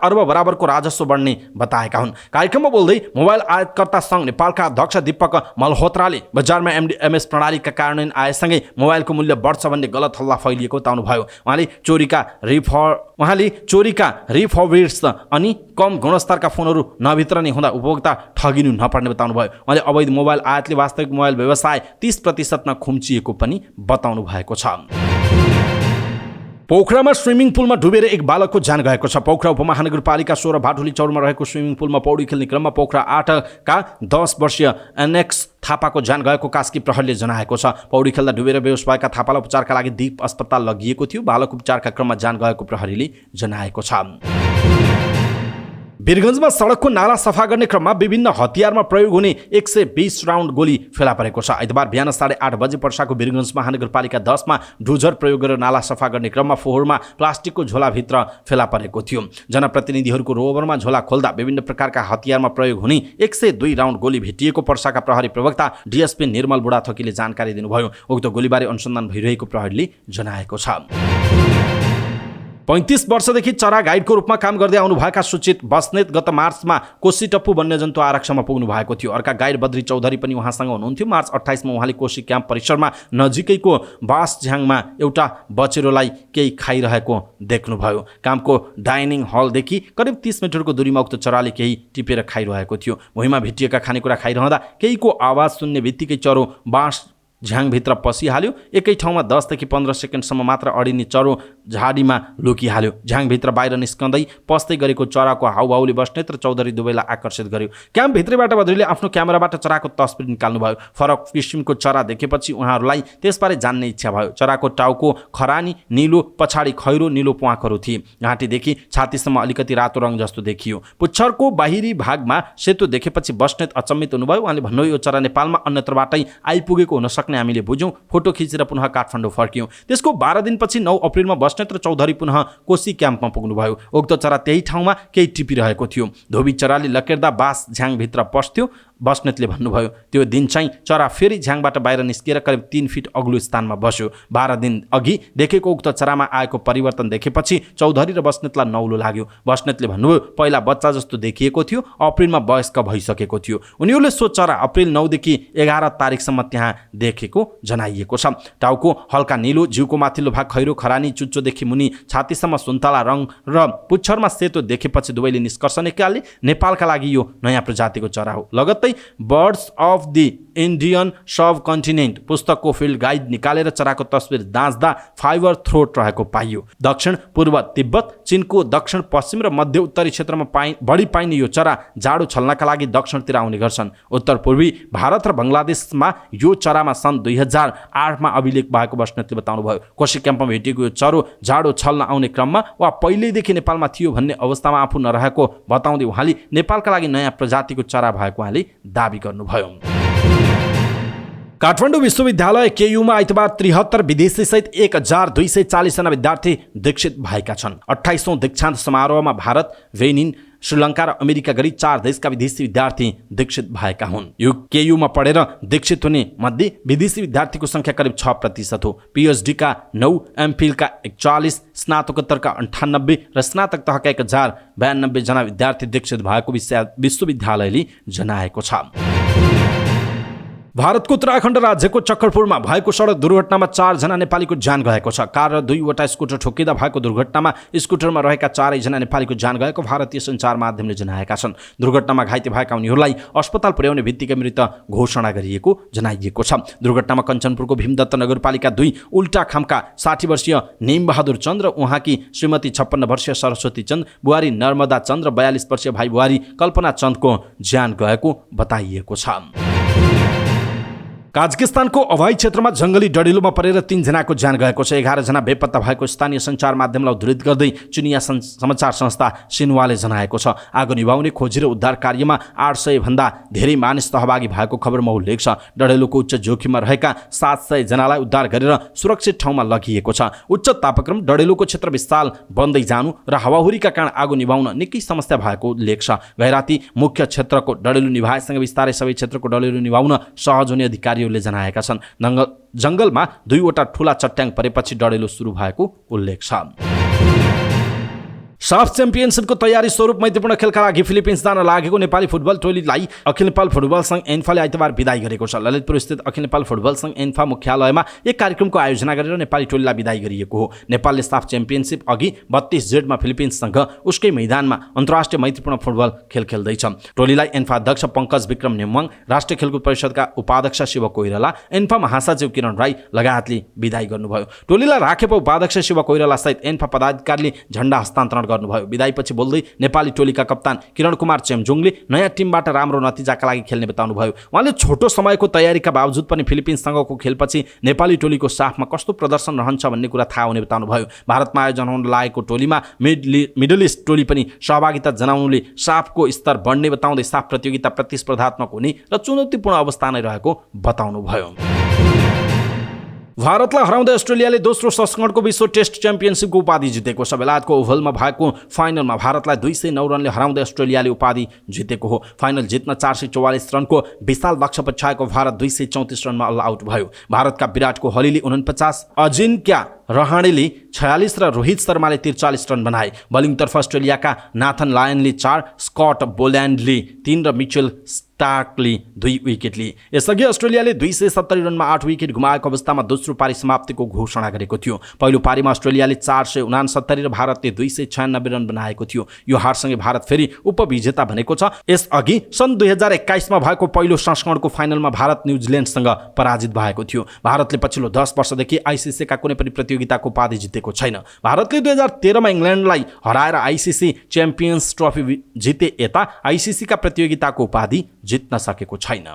अर्ब बराबरको राजस्व बढ्ने बताएका हुन्। कार्यक्रममा बोल्दै मोबाइल आयातकर्ता सङ्घ नेपालका अध्यक्ष दीपक मल्होत्राले बजारमा एमडिएमएस प्रणालीका कार्यान्वयन आएसँगै मोबाइलको मूल्य बढ्छ भन्ने गलत हल्ला फैलिएको बताउनुभयो। उहाँले चोरीका रिफर्बिश्ड अनि कम गुणस्तरका फोनहरू नभित्रने हुँदा उपभोक्ता ठगिनु नपर्ने बताउनुभयो। उहाँले अवैध मोबाइल आयातले वास्तविक मोबाइल व्यवसाय 30% खुम्चिएको पनि बताउनु भएको छ। पोखरामा स्विमिङ पुलमा डुबेर एक बालकको ज्यान गएको छ। पोखरा उपमहानगरपालिका 16 भाटुली चौरमा रहेको स्विमिङ पुलमा पौडी खेल्ने क्रममा पोखरा 8 का 10 वर्षीय एनएक्स थापाको ज्यान गएको कास्की प्रहरीले जनाएको छ। पौडी खेल्दा डुबेर बेहोस भएका थापालाई उपचारका लागि दीप अस्पताल लगिएको थियो। बालक उपचारका क्रममा ज्यान गएको प्रहरीले जनाएको छ। वीरगञ्जमा सडकको नाला सफा गर्ने क्रममा विभिन्न हतियारमा प्रयोग हुने 120 राउन्ड गोली फेला परेको छ। आइतबार बिहान 8:30 बजे पर्साको वीरगञ्ज महानगरपालिका 10 मा डोजर प्रयोग गरेर नाला सफा गर्ने क्रममा फोहोरमा प्लास्टिकको झोलाभित्र फेला परेको थियो। जनप्रतिनिधिहरूको रोबरमा झोला खोल्दा विभिन्न प्रकारका हतियारमा प्रयोग हुने 102 राउन्ड गोली भेटिएको पर्साका प्रहरी प्रवक्ता डिएसपी निर्मल बुढाथोकीले जानकारी दिनुभयो। उक्त गोलीबारे अनुसन्धान भइरहेको प्रहरीले जनाएको छ। 35 वर्षदेखि चरा गाइडको रूपमा काम गर्दै आउनुभएका सूचित बस्नेत गत मार्चमा कोशी टप्पु वन्यजन्तु आरक्षमा पुग्नु भएको थियो। अर्का गाइड बद्री चौधरी पनि उहाँसँग हुनुहुन्थ्यो। मार्च 28 मा उहाँले कोशी क्याम्प परिसरमा नजिकैको बासझ्याङमा एउटा बचेरोलाई केही खाइरहेको देख्नुभयो। कामको डाइनिङ हलदेखि करिब 30 मिटरको दूरीमा उक्त चराले केही टिपेर खाइरहेको थियो। भुइँमा भेटिएका खानेकुरा खाइरहँदा केहीको आवाज सुन्ने बित्तिकै चरो बास झ्याङभित्र पसिहाल्यो। एकै ठाउँमा 10 देखि 15 सेकेन्डसम्म मात्र अडिने चरो झाडीमा लुकिहाल्यो। झ्याङभित्र बाहिर निस्कँदै पस्दै गरेको चराको हाउभाउले बस्नेत र चौधरी दुवैलाई आकर्षित गर्यो। क्याम्पभित्रबाट बद्रीले आफ्नो क्यामेराबाट चराको तस्बिर निकाल्नुभयो। फरक किसिमको चरा देखेपछि उहाँहरूलाई त्यसबारे जान्ने इच्छा भयो। चराको टाउको खरानी नीलो, पछाडि खैरो नीलो प्वाखहरू थिए। घाँटीदेखि छातीसम्म अलिकति रातो रङ जस्तो देखियो। पुच्छरको बाहिरी भागमा सेतो देखेपछि बस्नेत अचम्मित हुनुभयो। उहाँले भन्नुभयो, यो चरा नेपालमा अन्यत्रबाटै आइपुगेको हुन सक्ने हामीले बुझ्यौँ। फोटो खिचेर पुनः काठमाडौँ फर्क्यौँ। त्यसको 12 दिनपछि 9 अप्रिलमा बस्नेत र चौधरी पुनः कोशी क्याम्पमा पुग्नुभयो। उक्त चरा त्यही ठाउँमा केही टिपिरहेको थियो। धोबी चराले लकेर्दा बास झ्याङभित्र पस्थ्यो। बस्नेतले भन्नुभयो, त्यो दिन चाहिँ चरा फेरि झ्याङबाट बाहिर निस्किएर करिब 3 फिट अग्लो स्थानमा बस्यो। 12 दिन अघि देखेको उक्त चरामा आएको परिवर्तन देखेपछि चौधरी र बस्नेतलाई नौलो लाग्यो। बस्नेतले भन्नुभयो, पहिला बच्चा जस्तो देखिएको थियो, अप्रिलमा वयस्क भइसकेको थियो। उनीहरूले सो चरा अप्रिल 9 देखि 11 तारिकसम्म त्यहाँ देखेको जनाइएको छ। टाउको हल्का नीलो, जिउको माथिल्लो भाग खैरो खरानी, चुच्चोदेखि मुनि छातीसम्म सुन्तला रङ र पुच्छरमा सेतो देखेपछि दुवैले निष्कर्ष निकाले नेपालका लागि यो नयाँ प्रजातिको चरा हो। लगत्तै birds of the Indian sub continent पुस्तकको फिल्ड गाइड निकालेर चराको तस्बिर दाँच्दा फाइबर थ्रोट रहेको पाइयो। दक्षिण पूर्व तिब्बत, चीनको दक्षिण पश्चिम र मध्य उत्तरी क्षेत्रमा बढी पाइने यो चरा जाडो छल्नका लागि दक्षिणतिर आउने गर्छन्। उत्तर पूर्वी भारत र बङ्गलादेशमा यो चरामा सन् 2008 मा अभिलेख भएको बस्नेतले बताउनुभयो। कोशी क्याम्पमा भेटिएको यो चरो जाडो छल्न आउने क्रममा वा पहिल्यैदेखि नेपालमा थियो भन्ने अवस्थामा आफू नरहेको बताउँदै उहाँले नेपालका लागि नयाँ प्रजातिको चरा भएको उहाँले दाबी गर्नुभयो। काठमाडौँ विश्वविद्यालय केयुमा आइतबार 73 विदेशी सहित 1240 जना विद्यार्थी दीक्षित भएका छन्। 28औं दीक्षान्त समारोहमा भारत, बेनिन, श्रीलङ्का र अमेरिका गरी 4 देशका विदेशी विद्यार्थी दीक्षित भएका हुन्। यो केयुमा पढेर दीक्षित हुने मध्ये विदेशी विद्यार्थीको संख्या करिब 6% हो। पीएचडी का 9, एमफिल का 41, स्नातकोत्तर का 98 र स्नातक तहका 1092 जना विद्यार्थी दीक्षित भएको विश्वविद्यालयले जनाएको छ। भारतको उत्तराखण्ड राज्यको चक्करपुरमा भएको सडक दुर्घटनामा 4 जना नेपालीको ज्यान गएको छ। कार र 2वटा स्कुटर ठोकिँदा भएको दुर्घटनामा स्कुटरमा रहेका 4 जना नेपालीको ज्यान गएको भारतीय सञ्चार माध्यमले जनाएका छन्। दुर्घटनामा घाइते भएका उनीहरूलाई अस्पताल पुर्याउने बित्तिकै मृत घोषणा गरिएको जनाइएको छ। दुर्घटनामा कञ्चनपुरको भीमदत्त नगरपालिका 2 उल्टा खामका 60 वर्षीय नेमबहादुर चन्द र उहाँकी श्रीमती 56 वर्षीय सरस्वती चन्द, बुहारी नर्मदा चन्द र 42 वर्षीय भाइ बुहारी कल्पना चन्दको ज्यान गएको बताइएको छ। काजाकिस्तानको अवैध क्षेत्रमा जङ्गली डढिलोमा परेर 3 जनाको ज्यान गएको छ। 11 जना बेपत्ता भएको स्थानीय सञ्चार माध्यमलाई उद्धृत गर्दै चिनिया समाचार संस्था सिन्हुवाले जनाएको छ। आगो निभाउने खोजी र उद्धार कार्यमा 800 भन्दा धेरै मानिस सहभागी भएको खबरमा उल्लेख छ। डढेलोको उच्च जोखिममा रहेका 700 जनालाई उद्धार गरेर सुरक्षित ठाउँमा लगिएको छ। उच्च तापक्रम, डढेलोको क्षेत्र विस्तार बन्दै जानु र हावाहुरीका कारण आगो निभाउन निकै समस्या भएको उल्लेख छ। गैराती मुख्य क्षेत्रको डढेलो निभाएसँग बिस्तारै सबै क्षेत्रको डढेलो निभाउन सहज हुने अधिकारी जनाएका छन्। जंगलमा 2वटा ठूला चट्याङ परेपछि डढेलो सुरु भएको उल्लेख छ। साफ च्याम्पियनसिपको तयारी स्वरूप मैत्रीपूर्ण खेलका लागि फिलिपिन्स जान लागेको नेपाली फुटबल टोलीलाई अखिल नेपाल फुटबल संघ एन्फाले आइतबार बिदाई गरेको छ। ललितपुर स्थित अखिल नेपाल फुटबल संघ एन्फा मुख्यालयमा एक कार्यक्रमको आयोजना गरेर नेपाली टोलीलाई बिदाई गरिएको हो। नेपालले साफ च्याम्पियनसिप अघि 32 जेठमा फिलिपिन्ससँग उसकै मैदानमा अन्तर्राष्ट्रिय मैत्रीपूर्ण फुटबल खेल खेल्दैछ। टोलीलाई एन्फा अध्यक्ष पंकज विक्रम नेमवाङ, राष्ट्रिय खेलकुद परिषदका उपाध्यक्ष शिव कोइराला, एन्फा महासचिव किरण राई लगायतले बिदाई गर्नुभयो। टोलीलाई राखेको उपाध्यक्ष शिव कोइराला सहित एन्फा पदाधिकारीले झण्डा हस्तान्तरण गर्नुभयो। बिदाईपछि बोल्दै नेपाली टोलीका कप्तान किरण कुमार चेम्जोङले नयाँ टिमबाट राम्रो नतिजाका लागि खेल्ने बताउनुभयो। उहाँले छोटो समयको तयारीका बावजुद पनि फिलिपिन्ससँगको खेलपछि नेपाली टोलीको साफमा कस्तो प्रदर्शन रहन्छ भन्ने कुरा थाहा हुने बताउनुभयो। भारतमा आयोजन हुन लागेको टोलीमा मिडल इस्ट टोली पनि सहभागिता जनाउनुले साफको स्तर बढ्ने बताउँदै साफ प्रतियोगिता प्रतिस्पर्धात्मक हुने र चुनौतीपूर्ण अवस्था नै रहेको बताउनुभयो। भारतलाई हराउँदै अस्ट्रेलियाले दोस्रो संस्करणको विश्व टेस्ट च्याम्पियनसिपको उपाधि जितेको छ। बेलायतको ओभलमा भएको फाइनलमा भारतलाई 209 रनले हराउँदै अस्ट्रेलियाले उपाधि जितेको हो। फाइनल जित्न 444 रनको विशाल लक्ष्य पछ्याएको भारत 234 रनमा अल आउट भयो। भारतका विराट कोहलीले 49, अजिङ्क्य रहाणेले 46 र रोहित शर्माले 43 रन बनाए। बलिङतर्फ अस्ट्रेलियाका नाथन लायनले 4, स्कट बोल्यान्डले 3 र मिचेल स्टार्कले 2 विकेट लिए। यसअघि अस्ट्रेलियाले 270 रनमा 8 विकेट गुमाएको अवस्थामा दोस्रो पारी समाप्तिको घोषणा गरेको थियो। पहिलो पारीमा अस्ट्रेलियाले 469 र भारतले 296 रन बनाएको थियो। यो हारसँगै भारत फेरि उपविजेता बनेको छ। यसअघि सन् 2021 मा भएको पहिलो संस्करणको फाइनलमा भारत न्युजिल्यान्डसँग पराजित भएको थियो। भारतले पछिल्लो 10 वर्षदेखि आइसिसीका कुनै पनि प्रतियोगिताको उपाधि जितेको छैन। भारतले 2013 मा इङ्ल्यान्डलाई हराएर आइसिसी च्याम्पियन्स ट्रफी जिते यता आइसिसीका प्रतियोगिताको उपाधि जित्न सकेको छैन।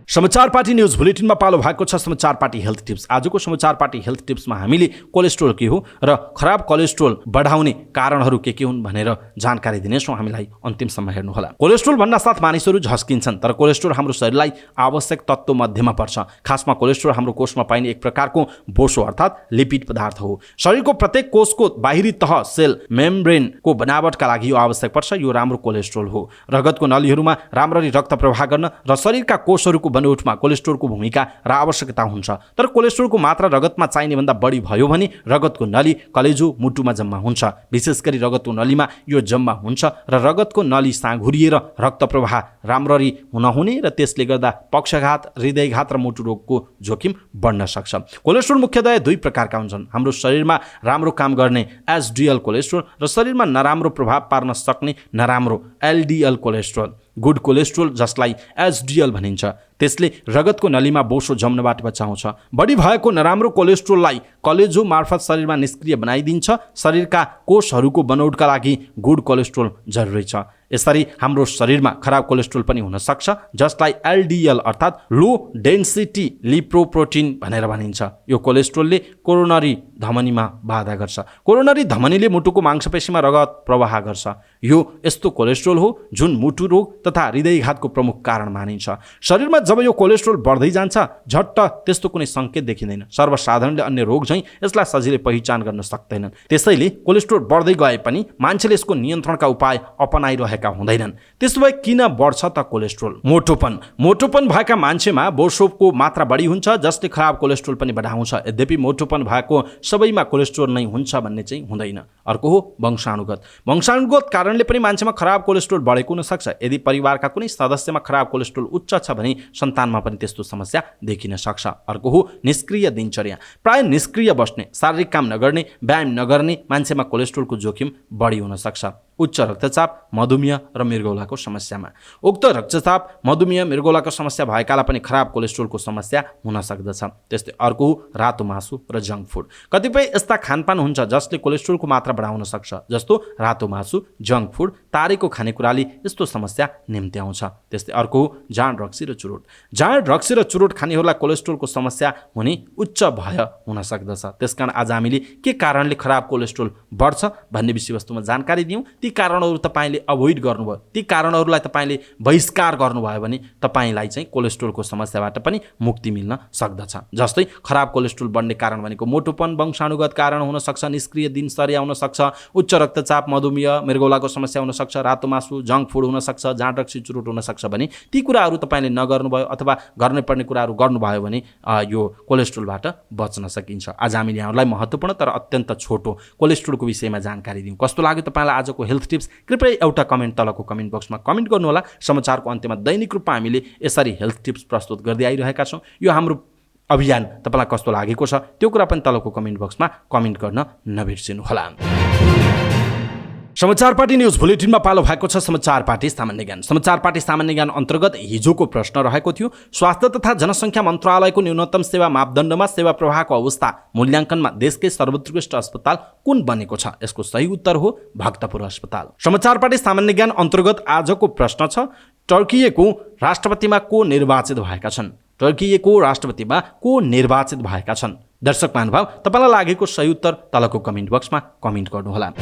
समाचार पार्टी न्यूज बुलेटिनमा पालो भएको छ समाचार पार्टी हेल्थ टिप्स। आजको समाचार पार्टी हेल्थ टिप्समा हामीले कोलेस्ट्रोल के हो र खराब कोलेस्ट्रोल बढाउने कारणहरू के हुन् भनेर जानकारी दिनेछौँ। हामीलाई अन्तिमसम्म हेर्नुहोला। कोलेस्ट्रोल भन्नासाथ मानिसहरू झस्किन्छन्, तर कोलेस्ट्रोल हाम्रो शरीरलाई आवश्यक तत्त्व मध्येमा पर्छ। खासमा कोलेस्ट्रोल हाम्रो कोषमा पाइने एक प्रकारको बोसो अर्थात् लिपिड पदार्थ हो। शरीरको प्रत्येक कोषको बाहिरी तह सेल मेम्ब्रेनको बनावटका लागि यो आवश्यक पर्छ। यो राम्रो कोलेस्ट्रोल हो। रगतको नलीहरूमा राम्ररी रक्त प्रवाह गर्न र शरीरका कोषहरूको बनोटमा कोलेस्ट्रोलको भूमिका र आवश्यकता हुन्छ। तर कोलेस्ट्रोलको मात्रा रगतमा चाहिने भन्दा बढी भयो भने रगतको नली कलेजो मुटुमा जम्मा हुन्छ। विशेष गरी रगतको नलीमा यो जम्मा हुन्छ र रगतको नली साँघुरिएर रक्त प्रवाह राम्ररी नहुने र त्यसले गर्दा पक्षघात, हृदयघात र मुटु रोगको जोखिम बढ्न सक्छ। कोलेस्ट्रोल मुख्यतया 2 प्रकारका हुन्छन्। हाम्रो शरीरमा राम्रो काम गर्ने एचडिएल कोलेस्ट्रोल र शरीरमा नराम्रो प्रभाव पार्न सक्ने नराम्रो एलडिएल कोलेस्ट्रोल। गुड कोलेस्ट्रोल जसलाई एचडिएल भनिन्छ त्यसले रगतको नलीमा बोसो जम्नबाट बचाउँछ। बढी भएको नराम्रो कोलेस्ट्रोललाई कलेजो मार्फत शरीरमा निष्क्रिय बनाइदिन्छ। शरीरका कोषहरूको बनोटका लागि गुड कोलेस्ट्रोल जरुरी छ। यसरी हाम्रो शरीरमा खराब कोलेस्ट्रोल पनि हुन सक्छ जसलाई एलडिएल अर्थात् लो डेन्सिटी लिपोप्रोटिन भनेर भनिन्छ। यो कोलेस्ट्रोलले कोरोनरी धमनीमा बाधा गर्छ। कोरोनरी धमनीले मुटुको मांसपेशीमा रगत प्रवाह गर्छ। यो यस्तो कोलेस्ट्रोल हो जुन मुटु रोग तथा हृदयघातको प्रमुख कारण मानिन्छ। शरीरमा जब यो कोलेस्ट्रोल बढ्दै जान्छ झट्ट त्यस्तो कुनै संकेत देखिँदैन। सर्वसाधारणले अन्य रोग झैं चाहिँ यसलाई सजिलै पहिचान गर्न सक्दैनन्। त्यसैले कोलेस्ट्रोल बढ्दै गए पनि मान्छेले यसको नियन्त्रणका उपाय अपनाइरहेका हुँदैनन्। त्यसो भए किन बढ्छ त कोलेस्ट्रोल? मोटोपन भएका मान्छेमा बोसोपको मात्रा बढी हुन्छ, जसले खराब कोलेस्ट्रोल पनि बढाउँछ। यद्यपि मोटोपन भएको सबैमा कोलेस्ट्रोल नै हुन्छ भन्ने चाहिँ हुँदैन। अर्को हो वंशानुगत कारणले पनि मान्छेमा खराब कोलेस्ट्रोल बढेको हुन सक्छ। यदि परिवारका कुनै सदस्यमा खराब कोलेस्ट्रोल उच्च छ भने सन्तानमा पनि त्यस्तो समस्या देखिन सक्छ। अर्को हो निष्क्रिय दिनचर्या। प्राय निष्क्रिय बस्ने, शारीरिक काम नगर्ने, व्यायाम नगर्ने मान्छेमा कोलेस्ट्रोलको जोखिम बढी हुन सक्छ। उच्च रक्तचाप, मधुमेह र मृगौलाको समस्यामा। उक्त रक्तचाप, मधुमेह, मृगौलाको समस्या भएकालाई पनि खराब कोलेस्ट्रोलको समस्या हुन सक्दछ। त्यस्तै अर्को हो रातो मासु र जङ्क फुड। कतिपय यस्ता खानपान हुन्छ जसले कोलेस्ट्रोलको मात्रा बढाउन सक्छ, जस्तो रातो मासु, जङ्क फुड, तारेको खानेकुराले यस्तो समस्या निम्त्याउँछ। त्यस्तै अर्को हो जाँड रक्सी र चुरोट। जाँड रक्सी र चुरोट खानेहरूलाई कोलेस्ट्रोलको समस्या हुने उच्च भय हुन सक्दछ। त्यसकारण आज हामीले के कारणले खराब कोलेस्ट्रोल बढ्छ भन्ने विषयवस्तुमा जानकारी दियौँ। ती कारणहरू तपाईँले अभोइड गर्नुभयो, ती कारणहरूलाई तपाईँले बहिष्कार गर्नुभयो भने तपाईँलाई चाहिँ कोलेस्ट्रोलको समस्याबाट पनि मुक्ति मिल्न सक्दछ। जस्तै खराब कोलेस्ट्रोल बढ्ने कारण भनेको मोटोपन, वंशानुगत कारण हुन सक्छ, निष्क्रिय दिनचर्या हुन सक्छ, उच्च रक्तचाप, मधुमेह, मृगौलाको समस्या हुन सक्छ, रातो मासु, जङ्क फुड हुन सक्छ, जाँड रक्सी, चुरोट हुन सक्छ भने ती कुराहरू तपाईँले नगर्नुभयो अथवा गर्नुपर्ने कुराहरू गर्नुभयो भने यो कोलेस्ट्रोलबाट बच्न सकिन्छ। आज हामीले यहाँलाई महत्त्वपूर्ण तर अत्यन्त छोटो कोलेस्ट्रोलको विषयमा जानकारी दियौँ। कस्तो लाग्यो तपाईँलाई आजको हेल्थ टिप्स? कृपया एउटा कमेन्ट तलको कमेन्ट बक्समा कमेन्ट गर्नुहोला। समाचारको अन्त्यमा दैनिक रूपमा हामीले यसरी हेल्थ टिप्स प्रस्तुत गर्दै आइरहेका छौँ। यो हाम्रो अभियान तपाईँलाई कस्तो लागेको छ त्यो कुरा पनि तलको कमेन्ट बक्समा कमेन्ट गर्न नबिर्सिनुहोला। समाचार पार्टी न्युज बुलेटिनमा पालो भएको छ समाचार पार्टी सामान्य ज्ञान। समाचार पार्टी सामान्य ज्ञान अन्तर्गत हिजोको प्रश्न रहेको थियो, स्वास्थ्य तथा जनसङ्ख्या मन्त्रालयको न्यूनतम सेवा मापदण्डमा सेवा प्रवाहको अवस्था मूल्याङ्कनमा देशकै सर्वोत्कृष्ट अस्पताल कुन बनेको छ? यसको सही उत्तर हो भक्तपुर अस्पताल। समाचार पार्टी सामान्य ज्ञान अन्तर्गत आजको प्रश्न छ, टर्कीको राष्ट्रपतिमा को निर्वाचित भएका छन्? टर्कीको राष्ट्रपतिमा को निर्वाचित भएका छन्? दर्शक महानुभाव, तपाईँलाई लागेको सही उत्तर तलको कमेन्ट बक्समा कमेन्ट गर्नुहोला।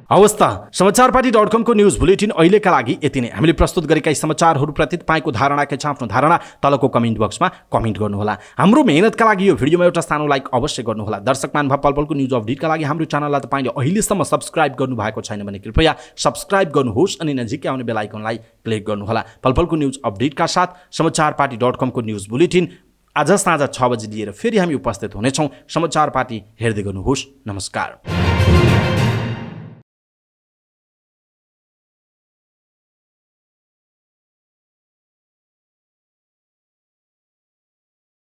अवस्था समाचारपाटी.com को न्युज बुलेटिन अहिलेका लागि यति नै। हामीले प्रस्तुत गरेका समाचारहरूप्रति तपाईँको धारणा के छ आफ्नो धारणा तलको कमेन्ट बक्समा कमेन्ट गर्नुहोला। हाम्रो मेहनतका लागि यो भिडियोमा एउटा सानो लाइक अवश्य गर्नुहोला। दर्शक महानुभाव, पलपलको न्युज अपडेटका लागि हाम्रो च्यानललाई तपाईँले अहिलेसम्म सब्स्क्राइब गर्नुभएको छैन भने कृपया सब्स्क्राइब गर्नुहोस् अनि नजिकै आउने बेल आइकनलाई क्लिक गर्नुहोला। पलपलको न्युज अपडेटका साथ समाचारपाटी.com को न्युज बुलेटिन आज साँझ 6 बजे लिएर फेरि हामी उपस्थित हुनेछौँ। समाचार पार्टी हेर्दै गर्नुहोस्। नमस्कार।